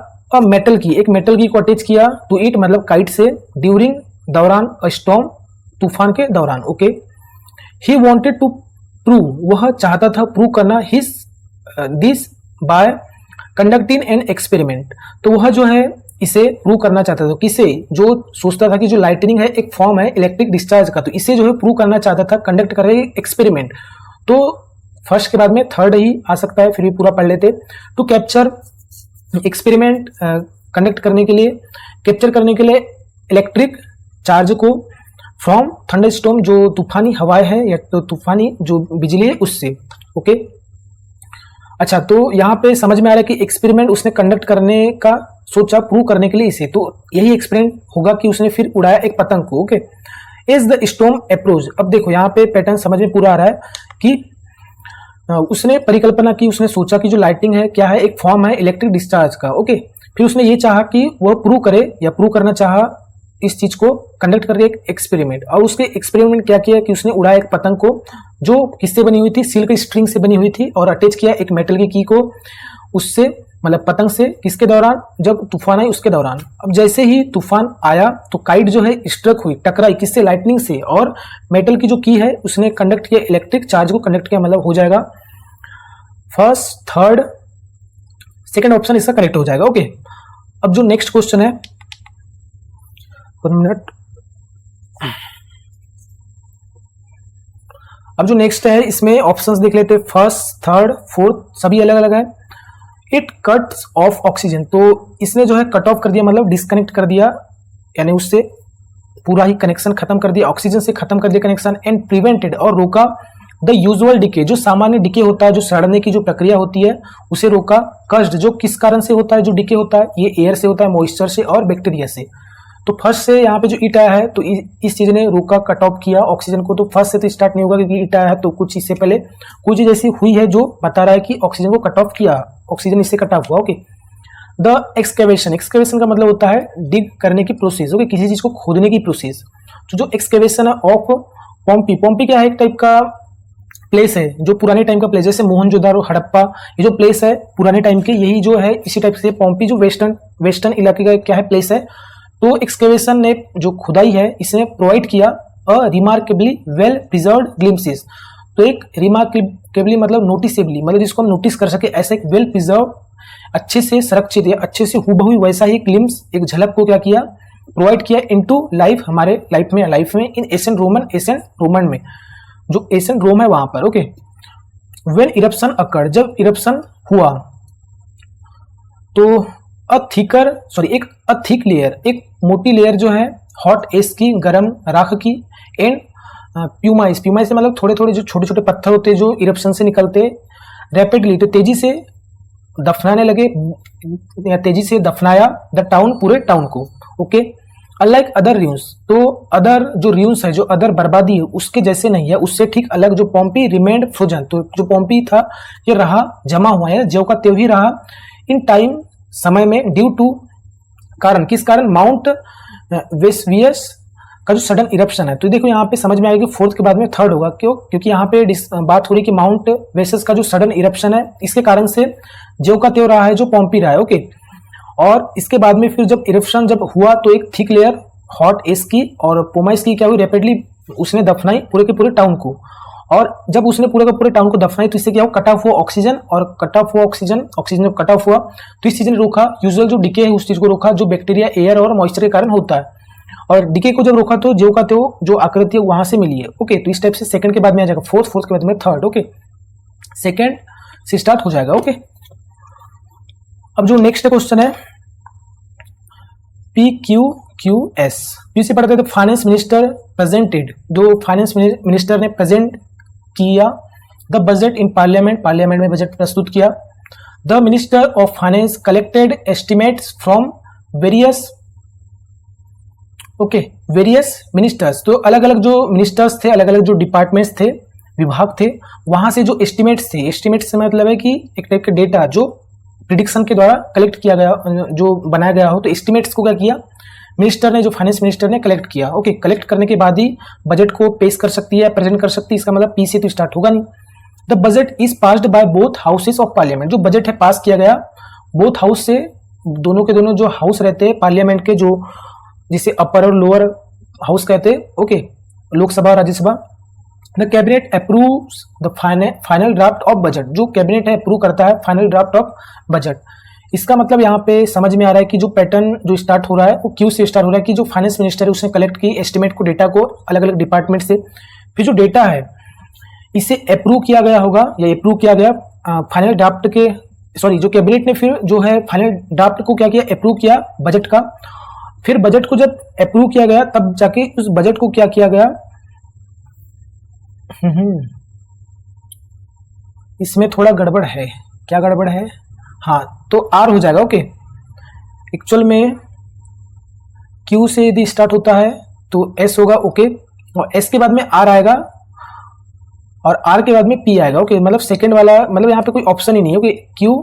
मेटल की, एक मेटल की को अटैच किया टू इट मतलब काइट से, ड्यूरिंग दौरान अ स्टॉर्म, तूफान के दौरान। Okay, he wanted to prove, वह चाहता था प्रूव करना this by conducting an experiment. तो वह जो है इसे प्रूव करना चाहता था, किसे? जो सोचता था कि जो लाइटनिंग है एक फॉर्म है इलेक्ट्रिक डिस्चार्ज का, तो इसे जो है प्रूव करना चाहता था, कंडक्ट कर रहे एक्सपेरिमेंट। तो फर्स्ट के बाद में थर्ड ही आ सकता है, फिर भी पूरा पढ़ लेते। टू कैप्चर एक्सपेरिमेंट कंडक्ट करने के लिए, कैप्चर करने के लिए इलेक्ट्रिक चार्ज को फ्रॉम थंडरस्टॉर्म, जो तूफानी हवाएं है या तो तूफानी जो बिजली है उससे। ओके, अच्छा तो यहाँ पे समझ में आ रहा है कि एक्सपेरिमेंट उसने कंडक्ट करने का सोचा, प्रूव करने के लिए इसे, तो यही एक्सपेरिमेंट होगा कि उसने फिर उड़ाया एक पतंग को। Okay, is the storm approach. अब देखो यहाँ पे पैटर्न समझ में पूरा आ रहा है कि उसने परिकल्पना की, उसने सोचा कि जो लाइटिंग है क्या है, एक फॉर्म है इलेक्ट्रिक डिस्चार्ज का। ओके, फिर उसने ये चाहा कि वह प्रूव करे या प्रूव करना चाहा इस चीज को कंडक्ट कर रही है एक एक्सपेरिमेंट, और उसके एक्सपेरिमेंट क्या किया कि उसने उड़ाया एक पतंग को जो किससे बनी हुई थी, सिल्क स्ट्रिंग से बनी हुई थी, और अटैच किया एक मेटल की को उससे, मतलब पतंग से, किसके दौरान, जब तूफान आई उसके दौरान। अब जैसे ही तूफान आया तो काइट जो है स्ट्रक हुई, टकराई किससे, लाइटनिंग से, और मेटल की जो की है उसने कंडक्ट किया, इलेक्ट्रिक चार्ज को कंडक्ट किया, मतलब हो जाएगा फर्स्ट, थर्ड, सेकेंड ऑप्शन इसका करेक्ट हो जाएगा। ओके, अब जो नेक्स्ट क्वेश्चन है, 1 मिनट, अब जो नेक्स्ट है इसमें ऑप्शंस देख लेते हैं, फर्स्ट, थर्ड, फोर्थ सभी अलग अलग है। इट कट्स ऑफ ऑक्सीजन, तो इसने जो है कट ऑफ कर दिया, मतलब डिस्कनेक्ट कर दिया, यानी उससे पूरा ही कनेक्शन खत्म कर दिया, ऑक्सीजन से खत्म कर दिया कनेक्शन, एंड प्रिवेंटेड, और रोका द यूजुअल डिके, जो सामान्य डिके होता है, जो सड़ने की जो प्रक्रिया होती है उसे रोका। कस्ड, जो किस कारण से होता है, जो डिके होता है ये एयर से होता है, मॉइस्चर से और बैक्टीरिया से। तो फर्स्ट से यहाँ पे जो ईट आया है तो इस चीज ने रोका, कट ऑफ किया ऑक्सीजन को, तो फर्स्ट से तो स्टार्ट नहीं होगा क्योंकि ईट आया है, तो कुछ इससे पहले कुछ चीज ऐसी हुई है जो बता रहा है कि ऑक्सीजन को कट ऑफ किया, ऑक्सीजन इससे कट ऑफ हुआ। ओके, द एक्सकेवेशन, एक्सकेवेशन का मतलब होता है डिग करने की प्रोसेस, ओके, किसी चीज को खोदने की प्रोसेस। तो जो एक्सकेवेशन है ऑफ पोम्पी, पोम्पी क्या है, एक टाइप का प्लेस है जो पुराने टाइम का प्लेस, जैसे मोहनजोदारो, हड़प्पा, ये जो प्लेस है पुराने टाइम के, यही जो है इसी टाइप से पोम्पी जो वेस्टर्न इलाके का क्या है, प्लेस है। तो एक्सकेवेशन ने जो खुदाई है इसने प्रोवाइड किया अ रिमार्केबली वेल प्रिजर्व्ड ग्लिम्पसेस, तो एक रिमार्केबली मतलब नोटिसेबली, मतलब जिसको हम नोटिस कर सके, ऐसा एक वेल प्रिजर्व, अच्छे से संरक्षित या अच्छे से हुबहू वैसा ही ग्लिम्स, एक झलक को क्या किया, प्रोवाइड किया इनटू लाइफ, हमारे लाइफ में इन एशियन रोमन में, जो एशियन रोम है वहां पर। ओके, व्हेन इरप्शन अकर्ड, जब इरप्शन हुआ तो एक थिक लेयर, एक मोटी लेयर जो है हॉट एस की, गर्म राख की, एंड प्यूमाइस, प्यूमाइस से मतलब थोड़े थोड़े जो छोटे छोटे पत्थर होते हैं जो इरप्शन से निकलते, रैपिडली, तो तेजी से दफनाने लगे, या तेजी से दफनाया द टाउन, पूरे टाउन को। ओके, अनलाइक अदर र्यून्स, तो अदर जो र्यून्स है, जो अदर बर्बादी है उसके जैसे नहीं है, उससे ठीक अलग जो पोम्पी रिमेंड फ्रोजन, तो जो पोम्पी था ये रहा जमा हुआ है, ज्यों का त्यों ही रहा, इन टाइम समय में, ड्यू टू कारण, किस कारण, माउंट वेसुवियस का जो सडन इरप्शन है। तो देखो यहाँ पे समझ में आएगी, फोर्थ के बाद में थर्ड होगा, क्यों, क्योंकि यहाँ पे बात हो रही कि माउंट वेसस का जो सडन इरप्शन है इसके कारण से ज्यों का त्यों रहा है, जो पोम्पी रहा है। ओके, और इसके बाद में फिर जब इरप्शन जब हुआ तो एक थिक लेयर हॉट एस की और पोमाइस की क्या हुई, रैपिडली उसने दफनाई पूरे के पूरे टाउन को, और जब उसने पूरे के पूरे टाउन को दफनाई तो इससे क्या हुआ, कट ऑफ हुआ ऑक्सीजन, और कट ऑफ हुआ ऑक्सीजन जब कट ऑफ हुआ तो इस चीज ने रोका, यूजुअल जो डिके है उस चीज को रोका जो बैक्टीरिया, एयर और मॉइस्चर के कारण होता है, और डिके को जब रोका तो ज्यों का त्यों जो आकृति है वहां से मिली है। ओके, तो इस टाइप से सेकंड के बाद में आ जाएगा फोर्थ, फोर्थ के बाद में थर्ड। ओके, सेकंड से स्टार्ट हो जाएगा। ओके, अब जो नेक्स्ट क्वेश्चन है PQQS, पी से पढ़ते थे फाइनेंस मिनिस्टर प्रेजेंटेड, जो फाइनेंस मिनिस्टर ने प्रेजेंट किया the budget in parliament, parliament में बजट प्रस्तुत किया। The minister of finance collected estimates from various, okay, various ministers, तो अलग अलग जो मिनिस्टर्स थे, अलग अलग जो डिपार्टमेंट्स थे, विभाग थे, वहां से जो एस्टिमेट्स थे, एस्टिमेट्स से मतलब है कि एक टाइप का डेटा जो प्रिडिक्शन के द्वारा कलेक्ट किया गया, जो बनाया गया हो, तो एस्टिमेट्स को क्या किया मिनिस्टर ने, जो फाइनेंस मिनिस्टर ने कलेक्ट किया। ओके, कलेक्ट करने के बाद ही बजट को पेश कर सकती है, प्रेजेंट कर सकती है, इसका मतलब पी से तो स्टार्ट होगा नहीं। The budget is passed by both houses of parliament, जो बजट है पास किया गया बोथ हाउस से, दोनों के दोनों जो हाउस रहते हैं पार्लियामेंट के, जो जिसे अपर और लोअर हाउस कहते हैं। ओके, लोकसभा और Rajya Sabha. The cabinet approves the final draft of budget, जो कैबिनेट है अप्रूव करता है फाइनल ड्राफ्ट ऑफ बजट। इसका मतलब यहाँ पे समझ में आ रहा है कि जो पैटर्न जो स्टार्ट हो रहा है वो क्यू से स्टार्ट हो रहा है, कि जो फाइनेंस मिनिस्टर है उसने कलेक्ट की एस्टिमेट को, डेटा को अलग अलग डिपार्टमेंट से, फिर जो डेटा है इसे अप्रूव किया गया होगा, या अप्रूव किया गया फाइनल ड्राफ्ट के, सॉरी, जो कैबिनेट ने फिर जो है फाइनल ड्राफ्ट को क्या किया, अप्रूव किया बजट का। फिर बजट को जब अप्रूव किया गया तब जाके उस बजट को क्या किया गया, इसमें थोड़ा गड़बड़ है, क्या गड़बड़ है, हाँ, तो आर हो जाएगा। ओके, एक्चुअल में क्यू से यदि स्टार्ट होता है तो एस होगा। ओके, और एस के बाद में आर आएगा और आर के बाद में पी आएगा। ओके, मतलब सेकंड वाला, मतलब यहाँ पे कोई ऑप्शन ही नहीं है। Okay, Q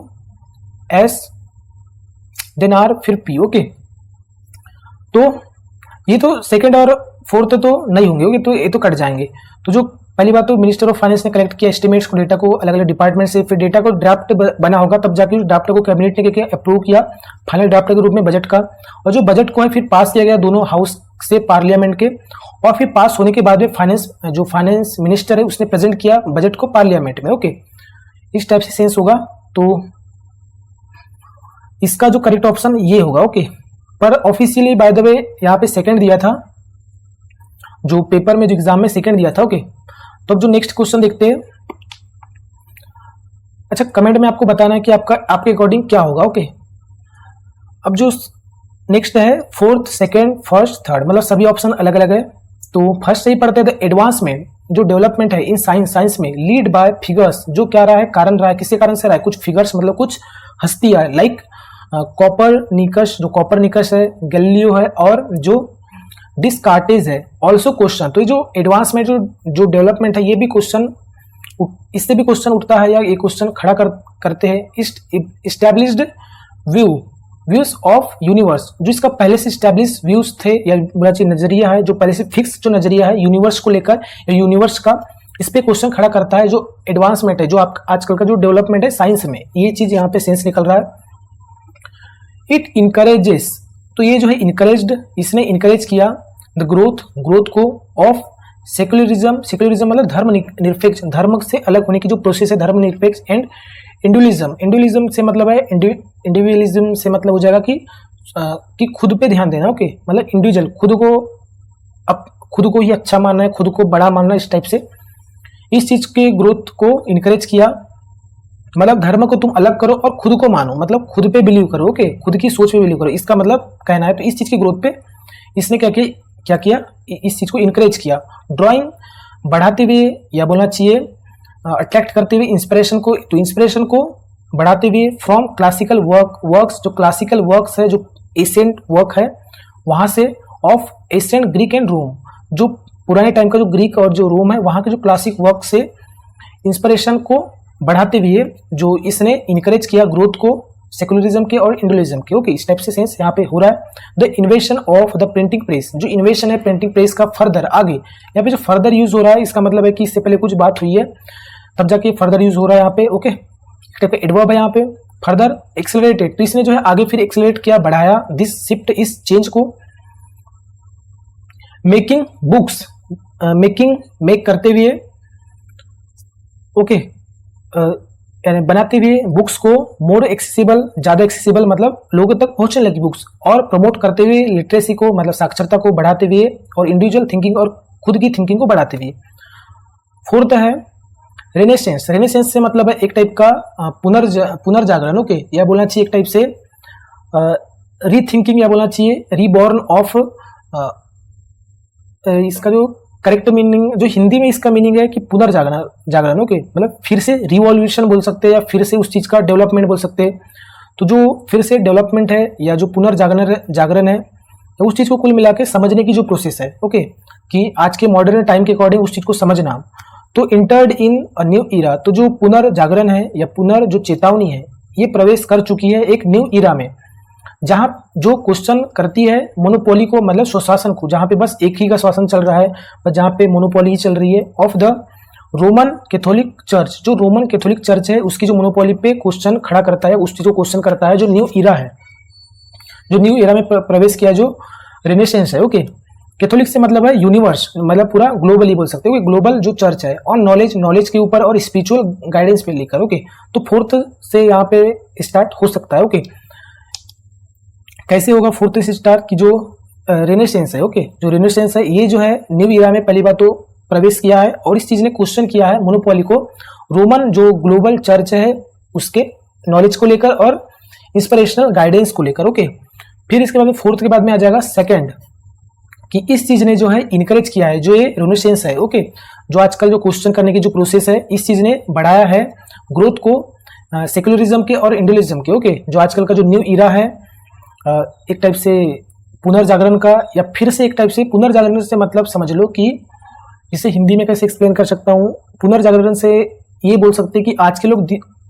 S then R फिर पी। ओके, तो ये तो सेकंड और फोर्थ तो नहीं होंगे, ओके, तो ये तो कट जाएंगे। तो जो पहली बात तो मिनिस्टर ऑफ फाइनेंस ने कलेक्ट किया एस्टिमेट्स को, डेटा को अलग अलग डिपार्टमेंट से, फिर डेटा को ड्राफ्ट बना होगा, तब जाके उस ड्राफ्ट को कैबिनेट ने क्या अप्रूव किया फाइनल ड्राफ्ट के रूप में बजट का, और जो बजट को है फिर पास किया गया दोनों हाउस से पार्लियामेंट के, और फिर पास होने के बाद में फाइनेंस मिनिस्टर है उसने प्रेजेंट किया बजट को पार्लियामेंट में, ओके। इस टाइप से सेंस होगा, तो इसका जो करेक्ट ऑप्शन ये होगा, ओके। पर ऑफिशियली बाय द वे यहाँ पे सेकंड दिया था, जो पेपर में जो एग्जाम में सेकंड दिया था, ओके। तो अब जो नेक्स्ट क्वेश्चन देखते हैं, अच्छा कमेंट में आपको बताना है कि आपके अकॉर्डिंग क्या होगा, ओके। अब जो नेक्स्ट है फोर्थ, सेकंड, फर्स्ट, थर्ड, मतलब सभी ऑप्शन अलग अलग है। तो फर्स्ट से ही पढ़ते हैं, द एडवांसमेंट जो डेवलपमेंट है इन साइंस में लीड बाय फिगर्स, जो क्या रहा है, कारण रहा है, किसके कारण से रहा है, कुछ फिगर्स मतलब कुछ हस्तियां, लाइक कॉपरनिकस, जो कॉपरनिकस है, गैलीलियो है, और जो डिस्कार्टेज है। ऑल्सो क्वेश्चन, तो ये जो एडवांसमेंट जो डेवलपमेंट है, ये भी क्वेश्चन, इससे भी क्वेश्चन उठता है, या ये क्वेश्चन खड़ा करते हैं। इस्टेब्लिश्ड व्यूज ऑफ यूनिवर्स, जो इसका पहले से इस्टेब्लिश व्यूज थे, या नजरिया है, जो पहले से फिक्स जो नजरिया है यूनिवर्स को लेकर या यूनिवर्स का, इस पे क्वेश्चन खड़ा करता है। जो एडवांसमेंट है, जो आजकल का जो डेवलपमेंट है साइंस में, ये चीज यहाँ पे सेंस निकल रहा है। इट इनकरेजेस, तो ये जो है इनकरेज्ड, इसने इनकरेज किया द ग्रोथ को ऑफ सेक्युलरिज्म मतलब धर्मनिरपेक्ष, धर्म से अलग होने की जो प्रोसेस है, धर्मनिरपेक्ष, एंड इंडिविजुअलिज्म से मतलब है, इंडिविजुअलिज्म से मतलब हो जाएगा कि खुद पे ध्यान देना, ओके, मतलब इंडिविजुअल, खुद को ही अच्छा मानना है, खुद को बड़ा मानना, इस टाइप से इस चीज के ग्रोथ को इनकरेज किया। मतलब धर्म को तुम अलग करो और खुद को मानो, मतलब खुद पे बिलीव करो, ओके, खुद की सोच पे बिलीव करो, इसका मतलब कहना है। तो इस चीज की ग्रोथ पे इसने क्या किया, इस चीज को इनकरेज किया। ड्राइंग बढ़ाते हुए, या बोलना चाहिए अट्रैक्ट करते हुए इंस्पिरेशन को, तो इंस्पिरेशन को बढ़ाते हुए फ्रॉम क्लासिकल वर्क्स, जो क्लासिकल वर्क्स है, जो एशियंट वर्क है वहां से, ऑफ एशियंट ग्रीक एंड रोम, जो पुराने टाइम का जो ग्रीक और जो रोम है वहां के जो क्लासिक वर्क से इंस्पिरेशन को बढ़ाते हुए जो इसने इनकरेज किया ग्रोथ को सेकुलरिज्म के और इंडिविजुअलिज्म के, ओके। इस टाइप से सेंस यहाँ पे हो रहा है। The इन्वेशन of the printing press, जो इन्वेशन है प्रिंटिंग प्रेस का फर्दर आगे, यहाँ पे जो फर्दर यूज हो रहा है, इसका मतलब है कि इससे पहले कुछ बात हुई है तब जाके फर्दर यूज हो रहा है यहाँ पे, ओके। एडवर्ब है यहाँ पे, फर्दर एक्सेलरेटेड, तो इसने जो है आगे फिर एक्सेलरेट किया, बढ़ाया, दिस शिफ्ट, इस चेंज को। मेकिंग बुक्स, मेक करते हुए, ओके, बनाते हुए बुक्स को मोर एक्सेसिबल, ज्यादा एक्सेसिबल मतलब लोगों तक पहुंचने लगी बुक्स, और प्रमोट करते हुए लिटरेसी को मतलब साक्षरता को बढ़ाते हुए, और इंडिविजुअल थिंकिंग और खुद की थिंकिंग को बढ़ाते हुए। फोर्थ है रेनेसेंस, रेनेसेंस से मतलब है एक टाइप का पुनर्जागरण, ओके, या बोलना चाहिए एक टाइप से रीथिंकिंग, या बोलना चाहिए रीबॉर्न ऑफ, इसका जो करेक्ट मीनिंग जो हिंदी में इसका मीनिंग है कि पुनर्जागरण, ओके, मतलब फिर से रिवॉल्यूशन बोल सकते हैं, या फिर से उस चीज का डेवलपमेंट बोल सकते हैं। तो जो फिर से डेवलपमेंट है या जो पुनर्जागरण है, तो उस चीज को कुल मिला के समझने की जो प्रोसेस है, ओके, कि आज के मॉडर्न टाइम के अकॉर्डिंग उस चीज को समझना। तो इंटर्ड इन अ न्यू इरा, तो जो पुनर्जागरण है या जो चेतावनी है, ये प्रवेश कर चुकी है एक न्यू इरा में, जहां जो क्वेश्चन करती है मोनोपोली को, मतलब स्वशासन को, जहां पे बस एक ही का शासन चल रहा है, बस जहां पे मोनोपोली ही चल रही है, of the Roman Catholic church, जो रोमन कैथोलिक चर्च है उसकी जो मोनोपोली पे क्वेश्चन खड़ा करता है, उस चीज को क्वेश्चन करता है जो न्यू इरा है, जो न्यू इरा में प्रवेश किया, जो रेनेसेंस है, ओके। कैथोलिक से मतलब है यूनिवर्स, मतलब पूरा ग्लोबली बोल सकते हो, ग्लोबल जो चर्च है, और नॉलेज के ऊपर और स्पिरिचुअल गाइडेंस पे लेकर, ओके। तो फोर्थ से यहाँ पे स्टार्ट हो सकता है, ओके। कैसे होगा फोर्थ से स्टार्ट की जो रेनेसेंस है, ओके, जो रेनेसेंस है ये जो है न्यू इरा में पहली बात तो प्रवेश किया है, और इस चीज ने क्वेश्चन किया है मोनोपोली को, रोमन जो ग्लोबल चर्च है उसके नॉलेज को लेकर और इंस्पिरेशनल गाइडेंस को लेकर, ओके। फिर इसके बाद में फोर्थ के बाद में आ जाएगा सेकंड, कि इस चीज ने जो है इनकरेज किया है, जो ये रेनेसेंस है, ओके, जो आजकल जो क्वेश्चन करने की जो प्रोसेस है, इस चीज ने बढ़ाया है ग्रोथ को सेक्युलरिज्म के और इंडिविजुअलिज्म के, ओके। जो आजकल का जो न्यू इरा है, एक टाइप से पुनर्जागरण का, या फिर से एक टाइप से पुनर्जागरण से मतलब समझ लो कि इसे हिंदी में कैसे एक्सप्लेन कर सकता हूँ। पुनर्जागरण से ये बोल सकते हैं कि आज के लोग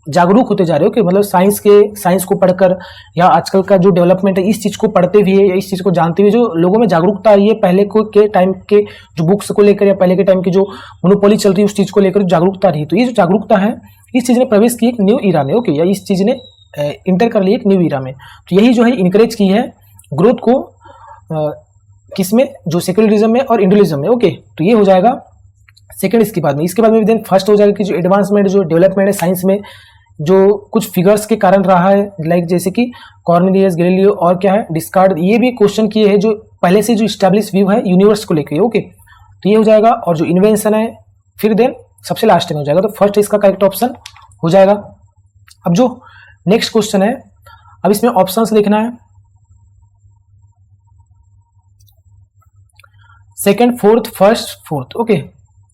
जागरूक होते जा रहे हो कि मतलब साइंस को पढ़कर या आजकल का जो डेवलपमेंट है इस चीज़ को पढ़ते हुए या इस चीज़ को जानते हुए जो लोगों में जागरूकता आई है, पहले के टाइम के जो बुक्स को लेकर या पहले के टाइम की जो मोनोपोली चल रही है उस चीज़ को लेकर जागरूकता रही, तो ये जो जागरूकता है इस चीज़ ने प्रवेश की एक न्यू ईरा में, ओके, या इस चीज़ ने इंटर कर ली एक न्यू ईरा में। तो यही जो है इनकरेज की है ग्रोथ को किसमें, जो सेक्युलरिज्म में और इंडिविजुअलिज्म में, ओके। तो ये हो जाएगा सेकंड। इसके बाद में देन फर्स्ट हो जाएगा कि जो एडवांसमेंट जो डेवलपमेंट है साइंस में जो कुछ फिगर्स के कारण रहा है, लाइक जैसे कि कॉर्नेलियस, गैलीलियो और क्या है डिस्कार्ड, ये भी क्वेश्चन किए हैं जो पहले से जो स्टैब्लिश व्यू है यूनिवर्स को लेकर, ओके। तो ये हो जाएगा। और जो इन्वेंशन है फिर देन सबसे लास्ट में हो जाएगा, तो फर्स्ट इसका करेक्ट ऑप्शन हो जाएगा। अब जो नेक्स्ट क्वेश्चन है, अब इसमें ऑप्शंस लिखना है, second, fourth, first, fourth, okay.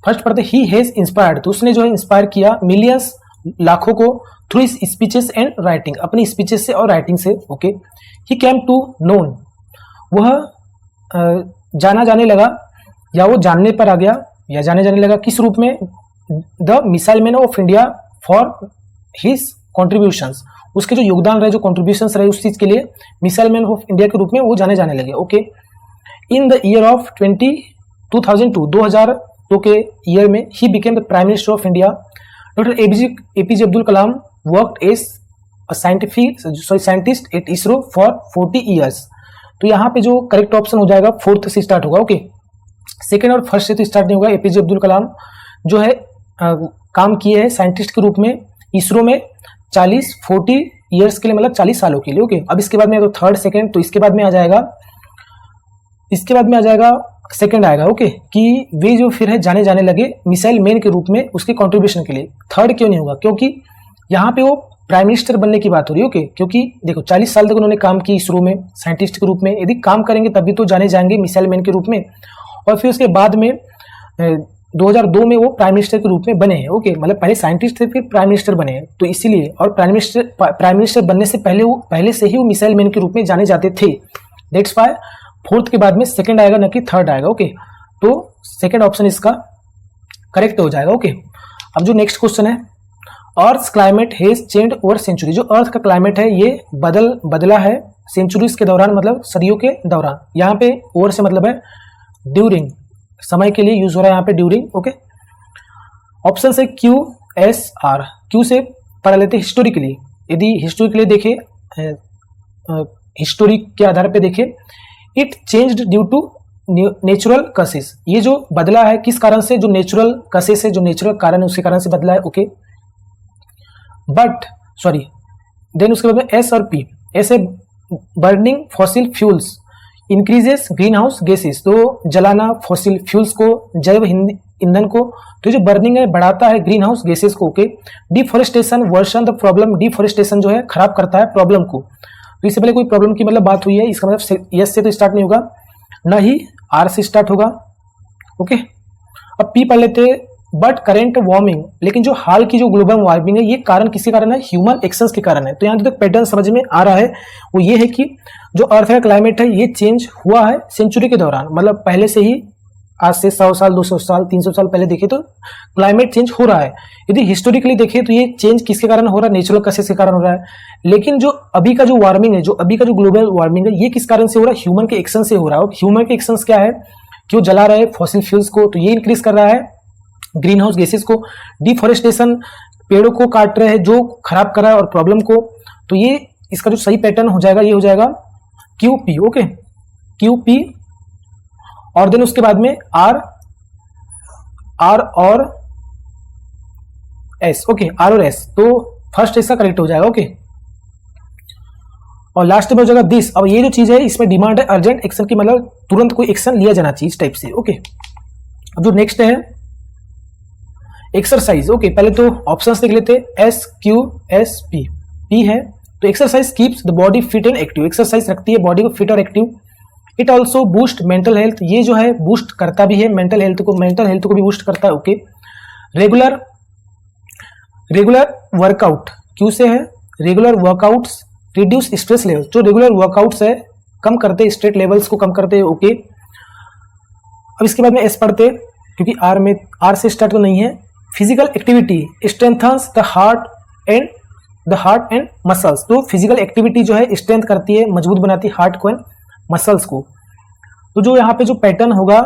First पढ़ते ही हैज इंस्पायर्ड, तो उसने जो है इंस्पायर किया मिलियंस, लाखों को, through his speeches and writing, अपनी स्पीचेस से और राइटिंग से, okay. He came to known, वह जाना जाने लगा या वो जानने पर आ गया या जाने जाने लगा किस रूप में, the missile man of India for his contributions, उसके जो योगदान रहे, जो कॉन्ट्रीब्यूशंस रहे उस चीज के लिए मिसाइल मैन ऑफ इंडिया के रूप में वो जाने जाने लगे, okay. In the year of 2002 के ईयर में he became the prime minister of India. Doctor APJ Abdul Kalam worked as scientist at ISRO for 40 years. तो यहाँ पे जो करेक्ट ऑप्शन हो जाएगा फोर्थ से स्टार्ट होगा, ओके। सेकेंड और फर्स्ट से तो स्टार्ट नहीं होगा। एपीजे अब्दुल कलाम जो है काम किए हैं साइंटिस्ट के रूप में इसरो में 40 ईयर्स के लिए, मतलब 40 सालों के लिए, ओके। अब इसके बाद में तो थर्ड सेकेंड, तो इसके बाद में आ जाएगा सेकंड आएगा, ओके, कि वे जो फिर है जाने जाने लगे मिसाइल मैन के रूप में उसके कंट्रीब्यूशन के लिए। थर्ड क्यों नहीं होगा, क्योंकि यहाँ पे वो प्राइम मिनिस्टर बनने की बात हो रही है, ओके। क्योंकि देखो 40 साल तक उन्होंने काम किया इसरो में साइंटिस्ट के रूप में, यदि काम करेंगे तभी तो जाने जाएंगे मिसाइल मैन के रूप में। और फिर उसके बाद में 2002 में वो प्राइम मिनिस्टर के रूप में बने हैं, ओके। मतलब पहले साइंटिस्ट थे फिर प्राइम मिनिस्टर बने हैं, तो इसीलिए, और प्राइम मिनिस्टर बनने से पहले से ही वो मिसाइल मैन के रूप में जाने जाते थे। दैट्स व्हाई फोर्थ के बाद में सेकंड आएगा न कि थर्ड आएगा, ओके। तो सेकंड ऑप्शन इसका करेक्ट हो जाएगा, ओके। अब जो नेक्स्ट क्वेश्चन है, earth climate has changed over century, जो अर्थ का क्लाइमेट है ये बदला है सेंचुरीज के दौरान, मतलब सदियों के दौरान। यहाँ पे ओवर से मतलब है ड्यूरिंग, समय के लिए यूज हो रहा है यहाँ पे ड्यूरिंग, ओके। ऑप्शन से क्यू एस आर, क्यू से पढ़ लेते हिस्टोरिकली। यदि हिस्टोरिकली देखे, हिस्टोरी के आधार पे देखे, it changed due to natural causes, ये जो बदला है किस कारण से, जो नेचुरल कसेस है, जो नेचुरल कारण है उसके कारण से बदला है, ओके। बट सॉरी, देन उसके बाद में एस और पी, ऐसे burning fossil fuels increases green house gases, तो जलाना फॉसिल फ्यूल्स को, जैव ईंधन को, तो जो बर्निंग है बढ़ाता है ग्रीन हाउस गैसेस को, okay. Deforestation version the problem, deforestation जो है खराब करता है प्रॉब्लम को। तो इससे पहले कोई प्रॉब्लम की मतलब बात हुई है, इसका मतलब यस से तो स्टार्ट नहीं होगा, न ही आर से स्टार्ट होगा, ओके। अब पी पढ़ लेते, बट करेंट वार्मिंग, लेकिन जो हाल की जो ग्लोबल वार्मिंग है ये कारण किसके कारण है, ह्यूमन एक्शंस के कारण है। तो यहाँ जो तक पैटर्न समझ में आ रहा है वो ये है कि जो अर्थ का क्लाइमेट है ये चेंज हुआ है सेंचुरी के दौरान, मतलब पहले से ही, आज से 100 साल 200 साल 300 साल पहले देखे तो क्लाइमेट चेंज हो रहा है। यदि हिस्टोरिकली देखें तो ये चेंज किसके कारण हो रहा है, नेचुरल कसेस के कारण हो रहा है। लेकिन जो अभी का जो वार्मिंग है, जो अभी का जो ग्लोबल वार्मिंग है, ये किस कारण से हो रहा है, ह्यूमन के एक्शन से हो रहा है। ह्यूमन के एक्शंस क्या है, क्यों जला रहे फॉसिल फ्यूल्स को, तो ये इंक्रीज कर रहा है ग्रीन हाउस गैसेस को। डिफॉरेस्टेशन, पेड़ों को काट रहे हैं जो खराब कर रहा है और प्रॉब्लम को, तो ये इसका जो सही पैटर्न हो जाएगा ये हो जाएगा Q P, okay, Q P. और देन उसके बाद में आर और एस, ओके, आर और एस, तो फर्स्ट इसका करेक्ट हो जाएगा, ओके। और लास्ट में हो जाएगा दिस। अब ये जो चीज है इसमें डिमांड है अर्जेंट एक्शन की, मतलब तुरंत कोई एक्शन लिया जाना चाहिए इस टाइप से, ओके। अब जो नेक्स्ट है एक्सरसाइज, ओके। पहले तो ऑप्शंस देख लेते, S Q S P, P है तो exercise keeps the body fit and active, exercise रखती है बॉडी को फिट और active. It also boost mental health, ये जो है बूस्ट करता भी है मेंटल हेल्थ को भी बूस्ट करता है, ओके। रेगुलर वर्कआउट, क्यू से है, regular workouts reduce stress level, जो रेगुलर वर्कआउट्स है कम करते, स्ट्रेस लेवल्स को कम करते, ओके। अब इसके बाद में एस पढ़ते, क्योंकि आर से स्टार्ट तो नहीं है। Physical activity strengthens the heart and the heart and muscles. तो फिजिकल एक्टिविटी जो है स्ट्रेंथ करती है, मजबूत बनाती है हार्ट को एंड मसल्स को। तो जो यहाँ पे जो पैटर्न होगा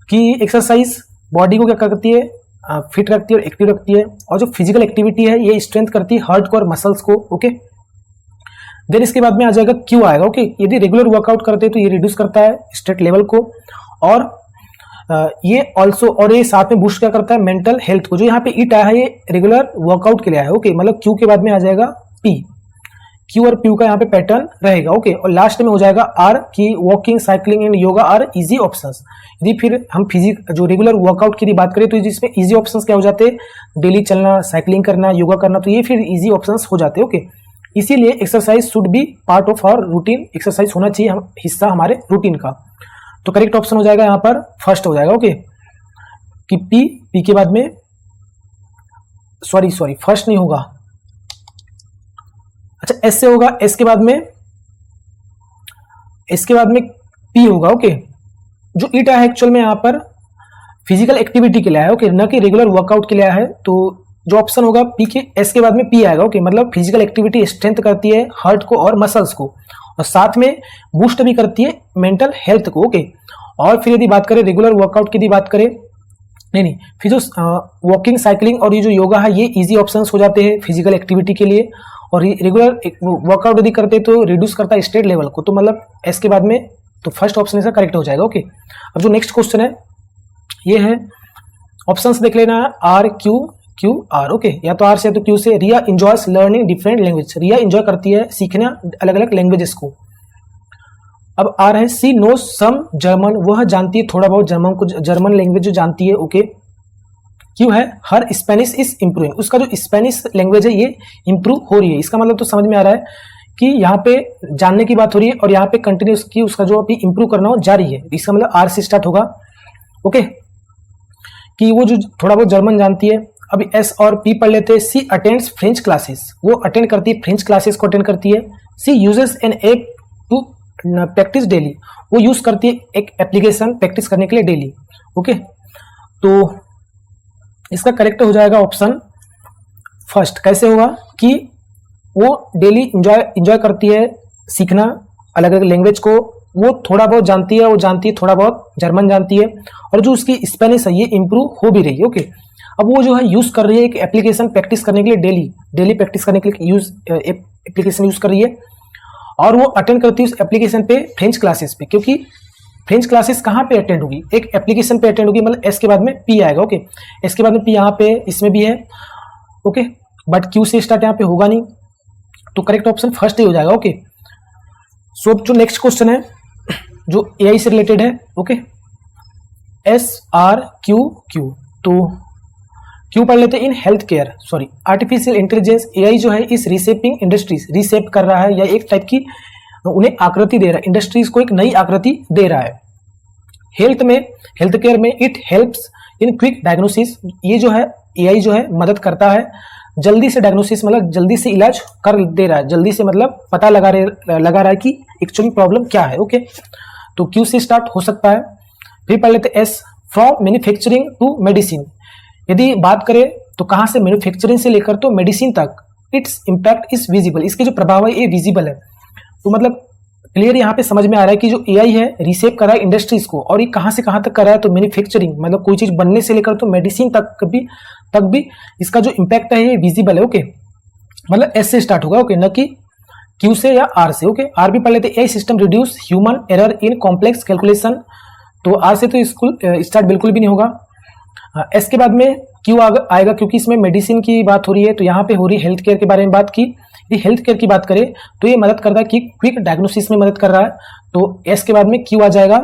कि एक्सरसाइज बॉडी को क्या करती है, फिट रखती है और एक्टिव रखती है, और जो फिजिकल एक्टिविटी है ये स्ट्रेंथ करती है हार्ट को और मसल्स को। ओके, देन इसके बाद में आ जाएगा क्यू आएगा। ओके, यदि रेगुलर वर्कआउट करते हैं तो ये रिड्यूस करता है स्ट्रेस लेवल को, और ये ऑल्सो, और ये साथ में बूस्ट क्या करता है मेंटल हेल्थ को। जो यहाँ पे इट आया है ये रेगुलर वर्कआउट के लिए आया है। ओके, मतलब क्यू के बाद में आ जाएगा पी, क्यू और पी का यहाँ पे पैटर्न रहेगा। ओके, और लास्ट में हो जाएगा आर की walking, cycling and yoga are easy options. यदि फिर हम फिजिक जो रेगुलर वर्कआउट की बात करें तो जिसमें इजी ऑप्शंस क्या हो जाते हैं, डेली चलना, साइकिलिंग करना, योगा करना, तो ये फिर इजी ऑप्शंस हो जाते हैं। ओके, इसीलिए exercise should be part of our routine, exercise होना चाहिए हिस्सा हमारे रूटीन का। तो करेक्ट ऑप्शन हो जाएगा यहाँ पर फर्स्ट हो जाएगा। ओके, कि पी के बाद में सॉरी फर्स्ट नहीं होगा, अच्छा एस से होगा, एस के बाद में पी होगा। ओके, जो इट है एक्चुअल में यहाँ पर फिजिकल एक्टिविटी के लिए है। ओके, न कि रेगुलर वर्कआउट के लिए है। तो जो ऑप्शन होगा पी के एस के बाद में पी आएगा। ओके, मतलब फिजिकल एक्टिविटी स्ट्रेंथ करती है हार्ट को और मसल्स को, और साथ में बूस्ट भी करती है मेंटल हेल्थ को। ओके, और फिर यदि बात करें रेगुलर वर्कआउट की यदि बात करें, नहीं फिर जो वॉकिंग, साइकिलिंग और ये जो योगा है ये इजी ऑप्शंस हो जाते हैं फिजिकल एक्टिविटी के लिए, और रेगुलर वर्कआउट यदि करते हैं तो रिड्यूस करता है स्ट्रेस लेवल को। तो मतलब एस के बाद में तो फर्स्ट ऑप्शन इसका करेक्ट हो जाएगा। ओके, अब जो नेक्स्ट क्वेश्चन है ये है, ऑप्शंस देख लेना, R Q Q R. Okay, या तो आर से या तो क्यू से। Riya enjoys learning different language, Riya enjoy करती है सीखना अलग अलग लैंग्वेजेस को। अब आ रहा है सी नोज सम जर्मन, वह जानती है थोड़ा बहुत जर्मन को, जर्मन लैंग्वेज जो जानती है। ओके, क्यों है हर स्पेनिश इज इम्प्रूविंग, उसका जो स्पेनिश लैंग्वेज है ये इंप्रूव हो रही है। इसका मतलब तो समझ में आ रहा है कि यहाँ पे जानने की बात हो रही है और यहाँ पे कंटिन्यूस की उसका जो अभी इंप्रूव करना हो जारी है। इसका मतलब आर से स्टार्ट होगा। ओके, कि वो जो थोड़ा बहुत जर्मन जानती है। अभी एस और पी पढ़ लेते हैं। सी अटेंड्स फ्रेंच क्लासेस, वो अटेंड करती है फ्रेंच क्लासेस को अटेंड करती है। She uses an app to practise daily, वो यूज करती है एक एप्लीकेशन प्रैक्टिस करने के लिए डेली। ओके, तो इसका करेक्ट हो जाएगा ऑप्शन फर्स्ट। कैसे होगा कि वो डेली इंजॉय करती है सीखना अलग अलग लैंग्वेज को, वो थोड़ा बहुत जानती है, वो जानती है थोड़ा बहुत जर्मन जानती है, और जो उसकी स्पेनिश है ये इंप्रूव हो भी रही है। ओके, अब वो जो है यूज कर रही है एक एप्लीकेशन प्रैक्टिस करने के लिए, डेली प्रैक्टिस करने के लिए एप्लीकेशन यूज कर रही है, और वो अटेंड करती है उस एप्लीकेशन पे फ्रेंच क्लासेस पे। क्योंकि फ्रेंच क्लासेस कहाँ पे अटेंड होगी, एक एप्लीकेशन पे अटेंड होगी, मतलब एस के बाद में पी आएगा। ओके, एस के बाद में पी यहाँ पे इसमें भी है। ओके, बट क्यू से स्टार्ट यहाँ पे होगा नहीं, तो करेक्ट ऑप्शन फर्स्ट ही हो जाएगा। ओके, सो जो नेक्स्ट क्वेश्चन है जो एआई से रिलेटेड है। Okay, S R Q Q, तो क्यू पढ़ लेते हैं। In health care artificial intelligence, AI जो है इस रिसेपिंग इंडस्ट्रीज, रिसेप कर रहा है या एक टाइप की उन्हें आकृति दे रहा है, इंडस्ट्रीज को एक नई आकृति दे रहा है। हेल्थ केयर में it helps in quick diagnosis, ये जो है एआई जो है मदद करता है जल्दी से डायग्नोसिस, मतलब जल्दी से इलाज कर दे रहा है, जल्दी से मतलब पता लगा रहा है कि एक्चुअली प्रॉब्लम क्या है। ओके, तो क्यू से स्टार्ट हो सकता है। फिर पढ़ लेते S, from manufacturing to medicine, यदि बात करें तो कहां से मैन्युफैक्चरिंग से लेकर तो मेडिसिन तक, इट्स इंपैक्ट इज विजिबल, इसके जो प्रभाव है ये विजिबल है। तो मतलब क्लियर यहाँ पे समझ में आ रहा है कि जो एआई है रिसेप कर रहा है इंडस्ट्रीज को, और ये कहां से कहां तक कर रहा है, तो मैन्युफैक्चरिंग मतलब कोई चीज बनने से लेकर तो मेडिसिन तक भी इसका जो इंपैक्ट है ये विजिबल है। ओके, मतलब एस से स्टार्ट होगा। ओके, न कि क्यू से या आर से। ओके, आर भी पढ़ लेते। AI system reduce human error in complex calculation, तो आर से तो स्टार्ट बिल्कुल भी नहीं होगा। एस के बाद में क्यू आएगा क्योंकि इसमें मेडिसिन की बात हो रही है, तो यहाँ पे हो रही है हेल्थ केयर के बारे में बात की। यदि हेल्थ केयर की बात करें तो ये मदद करता है कि क्विक डायग्नोसिस में मदद कर रहा है, तो एस के बाद में क्यू आ जाएगा।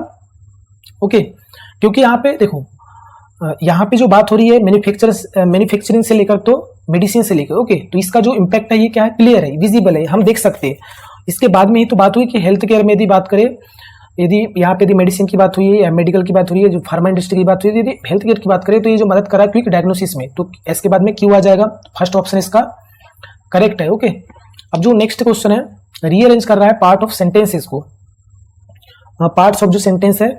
ओके, क्योंकि यहाँ पे देखो यहाँ पे जो बात हो रही है मैन्युफैक्चरिंग से लेकर तो मेडिसिन से लेकर। ओके, तो इसका जो इंपैक्ट है ये क्या है, क्लियर है, विजिबल है, हम देख सकते हैं। इसके बाद में ही तो बात हुई कि हेल्थ केयर में यदि बात करें, यदि यहाँ पे यदि मेडिसिन की बात हुई है या मेडिकल की बात हुई है, जो फार्मा इंडस्ट्री की बात हुई है, यदि हेल्थ केयर की बात करें तो ये जो मदद कर रहा है क्विक डायग्नोसिस में, तो इसके बाद में क्यू आ जाएगा। फर्स्ट ऑप्शन इसका करेक्ट है। ओके, अब जो नेक्स्ट क्वेश्चन है रीअरेंज कर रहा है पार्ट ऑफ सेंटेंसेस को, पार्ट्स ऑफ जो सेंटेंस है।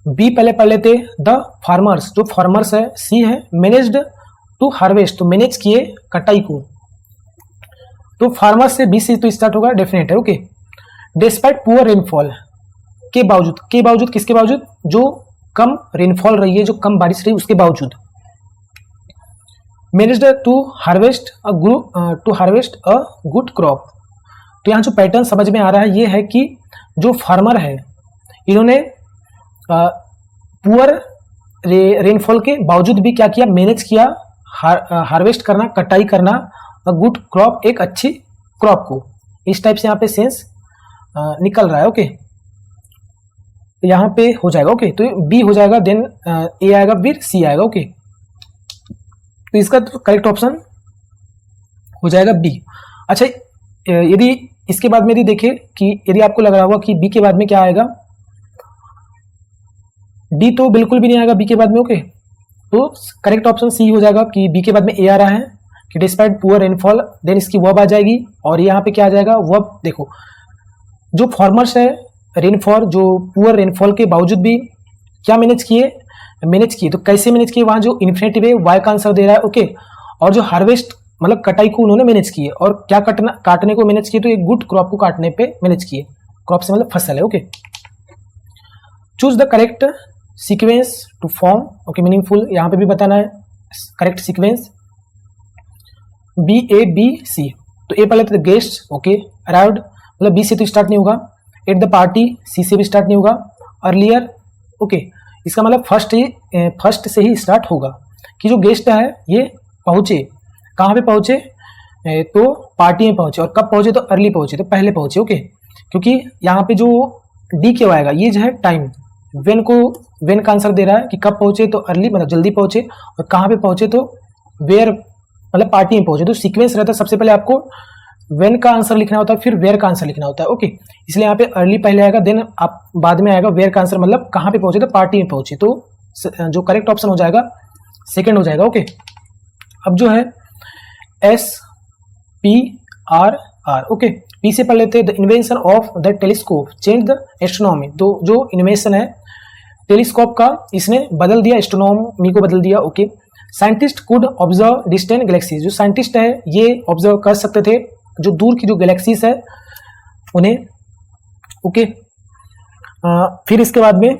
बी पहले पढ़ लेते, द फार्मर्स, जो फार्मर्स है। सी है मैनेज्ड टू हार्वेस्ट, तो मैनेज किए कटाई को। तो फार्मर से बी से तो स्टार्ट होगा, डेफिनेट है। ओके, डिस्पाइट पुअर रेनफॉल, के बावजूद किसके बावजूद, जो कम रेनफॉल रही है, जो कम बारिश रही उसके बावजूद। Managed to harvest a good crop. तो यहाँ जो पैटर्न समझ में आ रहा है ये है कि जो फार्मर है इन्होंने पुअर रेनफॉल के बावजूद भी क्या किया, मैनेज किया हार्वेस्ट करना, कटाई करना, गुड क्रॉप, एक अच्छी क्रॉप को। इस टाइप से यहाँ पे सेंस निकल रहा है। ओके, यहाँ पे हो जाएगा। ओके, तो बी हो जाएगा, देन ए आएगा, फिर सी आएगा। ओके, तो इसका तो करेक्ट ऑप्शन हो जाएगा बी। अच्छा, यदि इसके बाद में यदि देखें कि यदि आपको लग रहा होगा कि बी के बाद में क्या आएगा, डी तो बिल्कुल भी नहीं आएगा बी के बाद में। ओके, तो करेक्ट ऑप्शन सी हो जाएगा कि बी के बाद में ए आ रहा है कि डिस्पाइट पुअर रेनफॉल, देन इसकी वर्ब आ जाएगी, और यहाँ पे क्या आ जाएगा, वर्ब। देखो जो फार्मर्स है रेनफॉल, जो पुअर रेनफॉल के बावजूद भी क्या मैनेज किए, तो कैसे मैनेज किए, वहां जो इन्फिनेटिव है वाई का आंसर दे रहा है। ओके, और जो हार्वेस्ट मतलब कटाई को उन्होंने मैनेज किए, और क्या काटने को मैनेज किए, तो एक गुड क्रॉप को काटने पे मैनेज किए। क्रॉप से मतलब फसल है। Okay, choose the correct sequence to form, okay, meaningful, यहाँ पे भी बताना है correct sequence, B A B C. तो ए पहले तो गेस्ट, ओके, अराइव्ड मतलब बी से तो स्टार्ट नहीं होगा, एट द पार्टी सी से भी स्टार्ट नहीं होगा, अर्लियर, ओके, इसका मतलब फर्स्ट से ही स्टार्ट होगा कि जो गेस्ट है ये पहुंचे, कहाँ पे पहुंचे, तो पार्टी में पहुंचे, और कब पहुंचे, तो अर्ली पहुंचे, तो पहले पहुंचे। ओके, क्योंकि यहाँ पे जो डी क्यों आएगा, ये जो है टाइम, वेन का आंसर दे रहा है कि कब पहुंचे, तो अर्ली मतलब जल्दी पहुंचे, और कहाँ पे पहुंचे, तो वेयर मतलब पार्टी में पहुंचे। तो सीक्वेंस रहता है, सबसे पहले आपको वेन का आंसर लिखना होता है, फिर वेयर का आंसर लिखना होता है। ओके, इसलिए यहाँ पे अर्ली पहले आएगा, देन आप बाद में आएगा वेयर का आंसर, मतलब कहाँ पे पहुंचे, तो पार्टी में पहुंचे। तो जो करेक्ट ऑप्शन हो जाएगा सेकेंड हो जाएगा। ओके, अब जो है S P R R, okay, P से पढ़ लेते हैं, the invention of the telescope change the astronomy. तो जो इन्वेंशन है टेलीस्कोप का, इसने बदल दिया, एस्ट्रोनॉमी को बदल दिया। Okay, scientist could observe distant galaxies, जो साइंटिस्ट है ये ऑब्जर्व कर सकते थे जो दूर की जो गैलेक्सीज है उन्हें। ओके, फिर इसके बाद में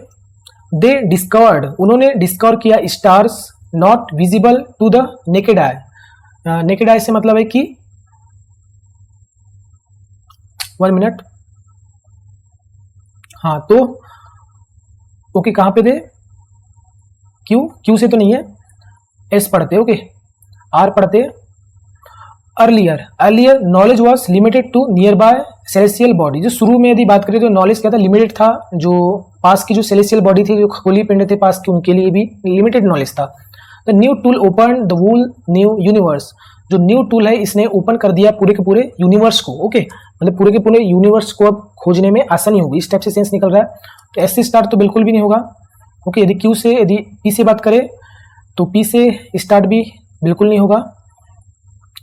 दे डिस्कवर्ड, उन्होंने डिस्कवर किया stars not visible to the naked eye. Naked eye से मतलब है कि 1 मिनट, हाँ, तो ओके, कहां पे थे, क्यू से तो नहीं है, एस पढ़ते। ओके, आर पढ़ते, earlier knowledge was limited to nearby celestial body. जो शुरू में यदि बात करें तो नॉलेज क्या था, लिमिटेड था, जो पास की जो सेलेस्टियल बॉडी थी, जो खगोलीय पिंड थे पास की, उनके लिए भी लिमिटेड नॉलेज था। The new tool open the wool new universe, जो न्यू टूल है इसने ओपन कर दिया पूरे के पूरे यूनिवर्स को। ओके, मतलब पूरे के पूरे यूनिवर्स को अब खोजने में आसानी होगी, इस टाइप से सेंस निकल रहा है। तो एस से स्टार्ट तो बिल्कुल भी नहीं होगा। ओके, यदि पी से बात करें तो पी से स्टार्ट भी बिल्कुल नहीं होगा।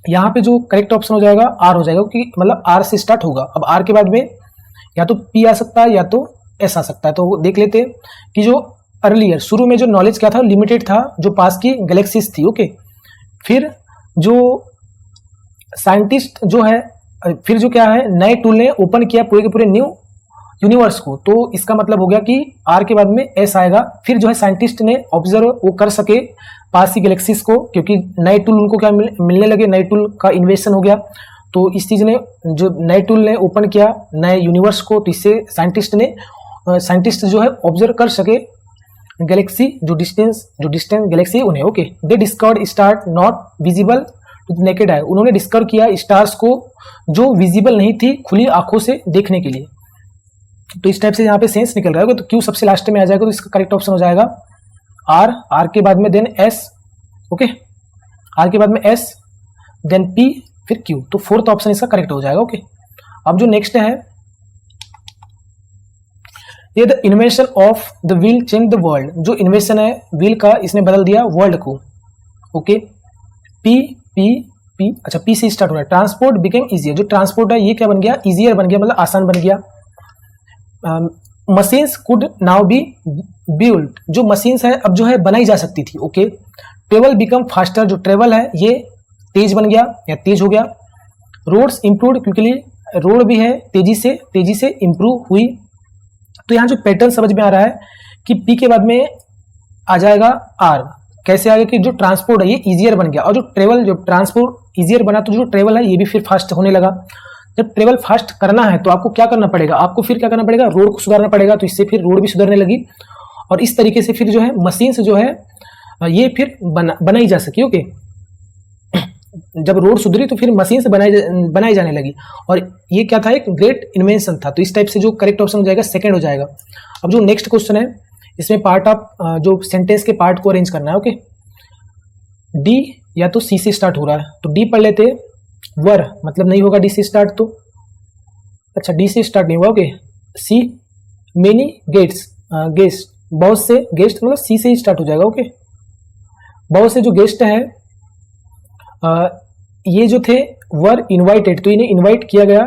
यहाँ पे जो करेक्ट ऑप्शन हो जाएगा आर हो जाएगा, क्योंकि मतलब आर से स्टार्ट होगा। अब आर के बाद में या तो पी आ सकता है या तो एस आ सकता है। तो देख लेते हैं कि जो अर्लियर शुरू में जो नॉलेज क्या था, लिमिटेड था, जो पास की गैलेक्सीज थी। ओके, फिर जो साइंटिस्ट जो है, फिर जो क्या है, नए टूल ने ओपन किया पूरे के पूरे न्यू यूनिवर्स को। तो इसका मतलब हो गया कि आर के बाद में एस आएगा। फिर जो है साइंटिस्ट ने ऑब्जर्व वो कर सके पास की गैलेक्सीज को, क्योंकि नए टूल उनको क्या मिलने लगे, नए टूल का इन्वेशन हो गया। तो इस चीज ने, जो नए टूल ने ओपन किया नए यूनिवर्स को, तो इससे साइंटिस्ट जो है ऑब्जर्व कर सके गैलेक्सी, जो डिस्टेंस गैलेक्सी उन्हें। Okay, they discovered star not visible to the naked eye, उन्होंने डिस्कवर किया स्टार्स को जो विजिबल नहीं थी खुली आंखों से देखने के लिए। तो इस टाइप से यहाँ पे सेंस निकल रहा है। तो क्यू सबसे लास्ट में आ जाएगा, तो इसका करेक्ट ऑप्शन हो जाएगा आर के बाद में देन एस। ओके, आर के बाद में एस, देन पी, फिर क्यू। तो फोर्थ ऑप्शन इसका करेक्ट हो जाएगा। ओके, अब जो नेक्स्ट है, ये the invention of the wheel change the world, जो इन्वेंशन है व्हील का, इसने बदल दिया वर्ल्ड को। ओके, पी, अच्छा, पी से स्टार्ट हो रहा है। ट्रांसपोर्ट बिकेम इजियर, जो ट्रांसपोर्ट है ये क्या बन गया, इजियर बन गया, मतलब आसान बन गया। Machines could now be built, जो मशीन्स है अब जो है बनाई जा सकती थी। ओके, ट्रेवल बिकम फास्टर, जो ट्रेवल है ये तेज बन गया या तेज हो गया। रोड्स इंप्रूव क्विकली, रोड भी है तेजी से इंप्रूव हुई। तो यहाँ जो पैटर्न समझ में आ रहा है कि पी के बाद में आ जाएगा आर। कैसे आगे कि जो ट्रांसपोर्ट है ये इजियर बन गया, और जो ट्रेवल, जो ट्रांसपोर्ट इजियर बना तो जो ट्रेवल है ये भी फिर फास्ट होने लगा। जब ट्रेवल फास्ट करना है तो आपको क्या करना पड़ेगा, आपको फिर क्या करना पड़ेगा, रोड को सुधारना पड़ेगा। तो इससे फिर रोड भी सुधरने लगी, और इस तरीके से फिर जो है मशीन से जो है ये फिर बनाई जा सकी। ओके, जब रोड सुधरी तो फिर मशीन से बनाई जाने लगी, और ये क्या था, एक ग्रेट इन्वेंशन था। तो इस टाइप से जो करेक्ट ऑप्शन हो जाएगा सेकंड हो जाएगा। अब जो नेक्स्ट क्वेश्चन है इसमें पार्ट ऑफ जो सेंटेंस के पार्ट को अरेंज करना है। ओके, डी या तो सी से स्टार्ट हो रहा है, तो डी पढ़ लेते। वर मतलब नहीं होगा डी से स्टार्ट, तो अच्छा डी से स्टार्ट नहीं हुआ। ओके, सी मेनी गेस्ट, बहुत से गेस्ट मतलब सी से ही स्टार्ट हो जाएगा। ओके, बहुत से जो गेस्ट हैं ये जो थे वर इनवाइटेड, तो इन्हें इनवाइट किया गया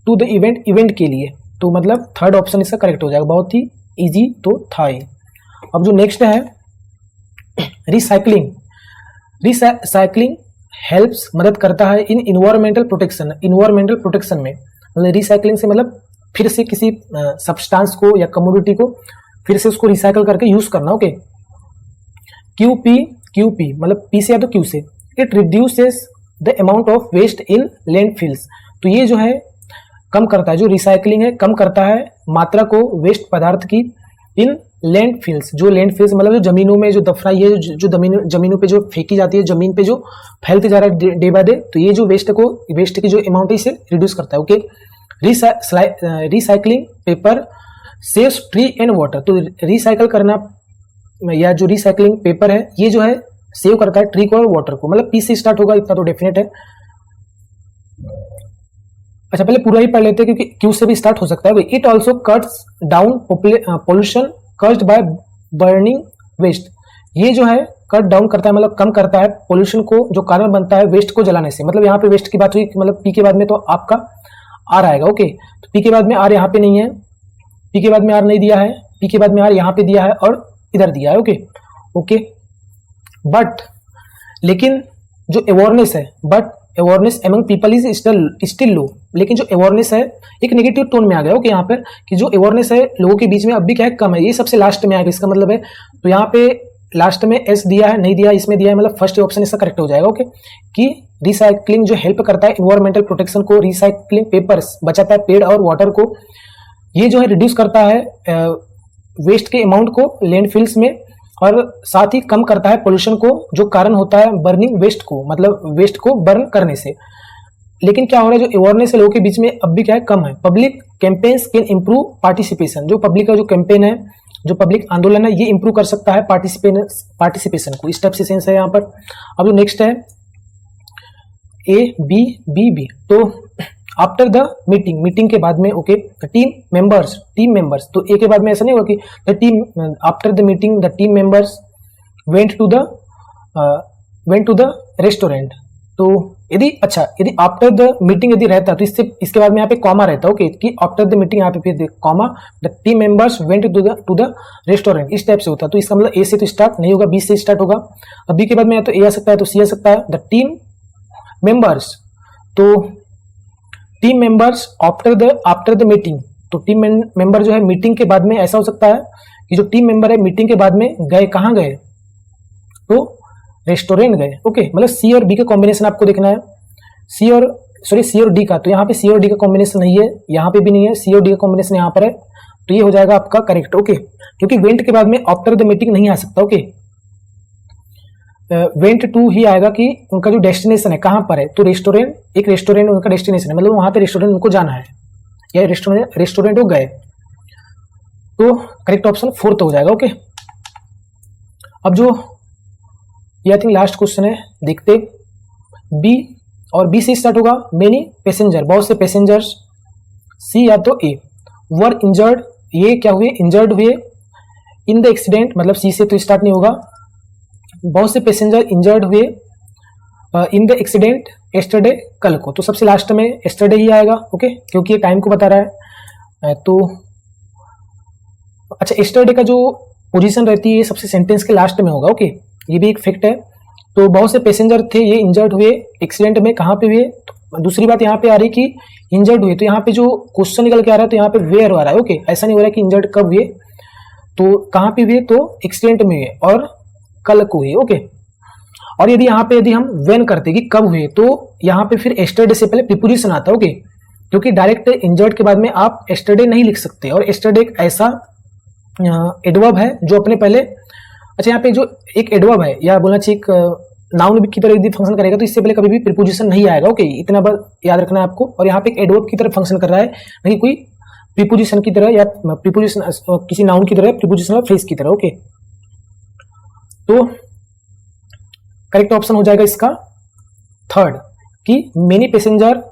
टू द इवेंट के लिए। तो मतलब थर्ड ऑप्शन इसका करेक्ट हो जाएगा, बहुत ही इजी तो था ये। अब जो नेक्स्ट है रिसाइकलिंग हेल्प्स, मदद करता है इन इन्वायरमेंटल प्रोटेक्शन में। मतलब रिसाइकलिंग से मतलब फिर से किसी सब्सटेंस को या कमोडिटी को फिर से उसको रिसाइकल करके यूज करना। ओके, क्यूपी मतलब पी से या तो क्यू से, it reduces the amount of waste in landfills. तो ये जो है कम करता है, जो रिसाइकलिंग है कम करता है मात्रा को वेस्ट पदार्थ की इन लैंडफिल्स। जो लैंडफिल्स मतलब जो जमीनों में जो दफनाई है, जो जमीनों पे जो फेंकी जाती है, जमीन पे जो फैलते जा रहा है डे बाय डे, तो ये जो वेस्ट की जो अमाउंट है इसे रिड्यूस करता है। Okay, recycling paper saves tree and water. तो रिसाइकल करना या जो रिसाइकलिंग पेपर है ये जो है सेव करता है ट्री को और वाटर को। मतलब पी से स्टार्ट होगा, इतना तो डेफिनेट है। अच्छा पहले पूरा ही पढ़ लेते हैं क्योंकि क्यू से भी स्टार्ट हो सकता है। It also cuts down pollution caused by burning waste. ये जो है कट डाउन करता है मतलब कम करता है पोल्यूशन को, जो कारण बनता है वेस्ट को जलाने से। मतलब यहाँ पे वेस्ट की बात हुई, मतलब पी के बाद में तो आपका आर आएगा। ओके, तो पी के बाद में आर यहाँ पे नहीं है, पी के बाद में आर नहीं दिया है, पी के बाद में आर यहाँ पे दिया है और इधर दिया है। ओके, बट लेकिन जो अवेयरनेस है, but awareness among people is still low. लेकिन जो अवेयरनेस है एक नेगेटिव टोन में आ गया। ओके, यहाँ पर कि जो अवेयरनेस है लोगों के बीच में अब भी क्या है, कम है। ये सबसे लास्ट में आएगा, इसका मतलब है तो यहाँ पे लास्ट में एस दिया है, नहीं दिया इसमें दिया है, मतलब फर्स्ट ऑप्शन इसका करेक्ट हो जाएगा। ओके, कि रिसाइकलिंग जो हेल्प करता है इन्वायरमेंटल प्रोटेक्शन को, रिसाइकलिंग पेपर्स बचाता है पेड़ और वाटर को, ये जो है रिड्यूस करता है वेस्ट के अमाउंट को लैंडफिल्स में, और साथ ही कम करता है पोल्यूशन को जो कारण होता है बर्निंग वेस्ट को, मतलब वेस्ट को बर्न करने से। लेकिन क्या हो रहा है, जो अवेयरनेस है लोगों के बीच में अब भी क्या है, कम है। Public campaigns can improve participation. जो पब्लिक का जो कैंपेन है, जो पब्लिक आंदोलन है, ये इंप्रूव कर सकता है पार्टिसिपेशन को। इस टाइप से सेंस है यहाँ पर। अब जो नेक्स्ट है ए बी बी बी, तो आफ्टर द मीटिंग के बाद में। ओके, टीम मेंबर्स, तो ए के बाद में ऐसा नहीं होगा कि the team after the meeting the team members went to the restaurant. तो यदि आफ्टर द मीटिंग यदि रहता तो इसके बाद में यहाँ पे कॉमा रहता। ओके, कि आफ्टर द मीटिंग यहाँ पे फिर comma the team members went to the restaurant, इस टाइप से होता। तो इसका मतलब ए से तो स्टार्ट नहीं होगा, बी से स्टार्ट होगा। अब बी के बाद में या तो ए आ सकता है तो सी आ सकता है। द टीम मेंबर्स, तो team members after the meeting, तो टीम मेंबर जो है मीटिंग के बाद में ऐसा हो सकता है कि जो टीम मेंबर है मीटिंग के बाद में गए, कहाँ गए, तो रेस्टोरेंट गए। ओके, मतलब सी और बी का कॉम्बिनेशन आपको देखना है, सी और डी का। तो यहाँ पे सी और डी का कॉम्बिनेशन नहीं है, यहाँ पे भी नहीं है, सी और डी का कॉम्बिनेशन यहाँ पर है, तो ये हो जाएगा आपका करेक्ट। ओके, क्योंकि वेंट के बाद में आफ्टर द मीटिंग नहीं आ सकता। ओके, वेंट टू ही आएगा कि उनका जो डेस्टिनेशन है कहाँ पर है, तो एक रेस्टोरेंट उनका डेस्टिनेशन है, मतलब वहां पे रेस्टोरेंट उनको जाना है या रेस्टोरेंट वो गए, तो करेक्ट ऑप्शन फोर्थ हो जाएगा। ओके, अब जो ये आई थिंक लास्ट क्वेश्चन है, देखते बी, और बी से स्टार्ट होगा मेनी पैसेंजर, बहुत से पैसेंजर्स। सी या तो ए वर इंजर्ड, ये क्या हुए, इंजर्ड हुए इन द एक्सीडेंट, मतलब सी से तो स्टार्ट नहीं होगा। बहुत से पैसेंजर इंजर्ड हुए इन द एक्सीडेंट एस्टरडे, कल को, तो सबसे लास्ट में एस्टरडे ही आएगा। ओके, क्योंकि ये टाइम को बता रहा है। तो अच्छा, एस्टरडे का जो पोजीशन रहती है ये सबसे सेंटेंस के लास्ट में होगा। ओके, ये भी एक फैक्ट है। तो बहुत से पैसेंजर थे, ये इंजर्ड हुए एक्सीडेंट में। कहाँ पे हुए? तो दूसरी बात यहाँ पे आ रही कि इंजर्ड हुए, तो यहाँ पे जो क्वेश्चन निकल के आ रहा है तो यहाँ पे वेयर आ रहा है। ओके, ऐसा नहीं हो रहा है कि इंजर्ड कब हुए, तो कहाँ पे हुए? तो एक्सीडेंट में हुए और कल को हुए। ओके, और यदि हम व्हेन करते कि कब हुए, तो यहाँ पे फिर एस्टरडे से पहले प्रीपोजिशन आता है। ओके, क्योंकि डायरेक्ट इंजर्ड के बाद में आप एस्टरडे नहीं लिख सकते, और एस्टरडे एक ऐसा एडवर्ब है जो अपने पहले, अच्छा यहाँ पे जो एक एडवर्ब है या बोलना चाहिए एक नाउन की तरह यदि फंक्शन करेगा तो इससे पहले कभी भी प्रीपोजिशन नहीं आएगा। ओके, इतना बात याद रखना है आपको। और यहाँ पे एक एडवर्ब की तरह फंक्शन कर रहा है, नहीं कोई प्रीपोजिशन की तरह या प्रीपोजिशन किसी नाउन की तरह, प्रीपोजिशनल फ्रेज की तरह। ओके, तो करेक्ट ऑप्शन हो जाएगा इसका थर्ड कि मेनी पैसेंजर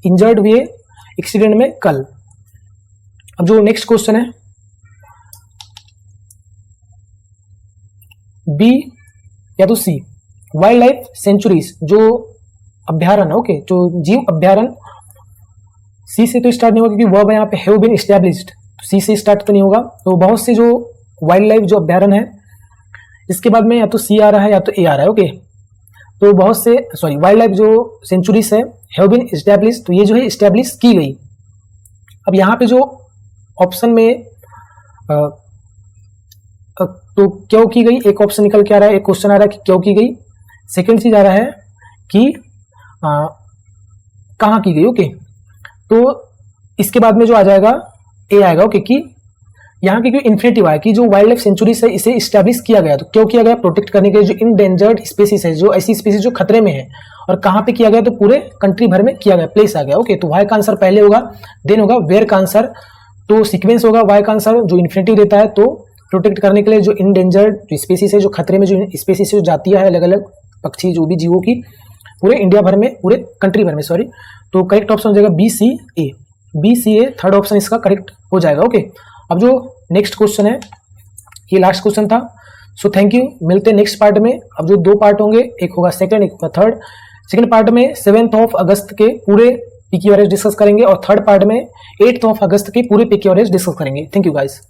इंजर्ड हुए एक्सीडेंट में कल। अब जो नेक्स्ट क्वेश्चन है बी या तो सी, वाइल्ड लाइफ सेंचुरीज जो अभ्यारण्य, ओके, जो जीव अभ्यारण्य। सी से तो स्टार्ट नहीं होगा क्योंकि वर्ब यहाँ पे हैव बीन एस्टैब्लिश्ड, सी से स्टार्ट तो नहीं होगा। तो बहुत से जो वाइल्ड लाइफ जो अभ्यारण्य है, इसके बाद में या तो सी आ रहा है या तो ए आ रहा है। ओके, तो बहुत से वाइल्ड लाइफ जो सेंचुरीज है हैव बीन एस्टैब्लिश्ड, तो ये जो है एस्टैब्लिश की गई। अब यहाँ पे जो ऑप्शन में तो क्यों की गई, एक ऑप्शन निकल के आ रहा है, एक क्वेश्चन आ रहा है कि क्यों की गई। सेकेंड चीज आ रहा है कि कहाँ की गई। ओके, तो इसके बाद में जो आ जाएगा ए आएगा। ओके, कि यहाँ की क्यों इन्फिनेटिव आया कि जो वाइल्ड लाइफ सेंचुरीज है इसे इस्टेब्लिश किया गया, तो क्यों किया गया? प्रोटेक्ट करने के लिए जो इंडेंजर्ड स्पीसीज है, जो ऐसी स्पीसीज जो खतरे में है। और कहाँ पे किया गया? तो पूरे कंट्री भर में किया गया, प्लेस आ गया। ओके, तो वाई का आंसर पहले होगा, देन होगा वेयर का आंसर, तो सीक्वेंस होगा वाई का आंसर जो इन्फिनेटिव देता है। तो प्रोटेक्ट करने के लिए जो इंडेंजर्ड स्पीसीज है, जो खतरे में जो स्पीसीज जो जातियां है, अलग अलग पक्षी जो भी जीवों की, पूरे इंडिया भर में, पूरे कंट्री भर में, सॉरी। तो करेक्ट ऑप्शन हो जाएगा बी सी ए, बी सी ए थर्ड ऑप्शन इसका करेक्ट हो जाएगा। ओके, अब जो नेक्स्ट क्वेश्चन है, ये लास्ट क्वेश्चन था। सो थैंक यू, मिलते हैं नेक्स्ट पार्ट में। अब जो दो पार्ट होंगे, एक होगा सेकंड, एक होगा थर्ड। सेकंड पार्ट में 7 अगस्त के पूरे पीक्यू एवरेज डिस्कस करेंगे और थर्ड पार्ट में 8 अगस्त के पूरे पीक्यू एवरेज डिस्कस करेंगे। Thank you guys.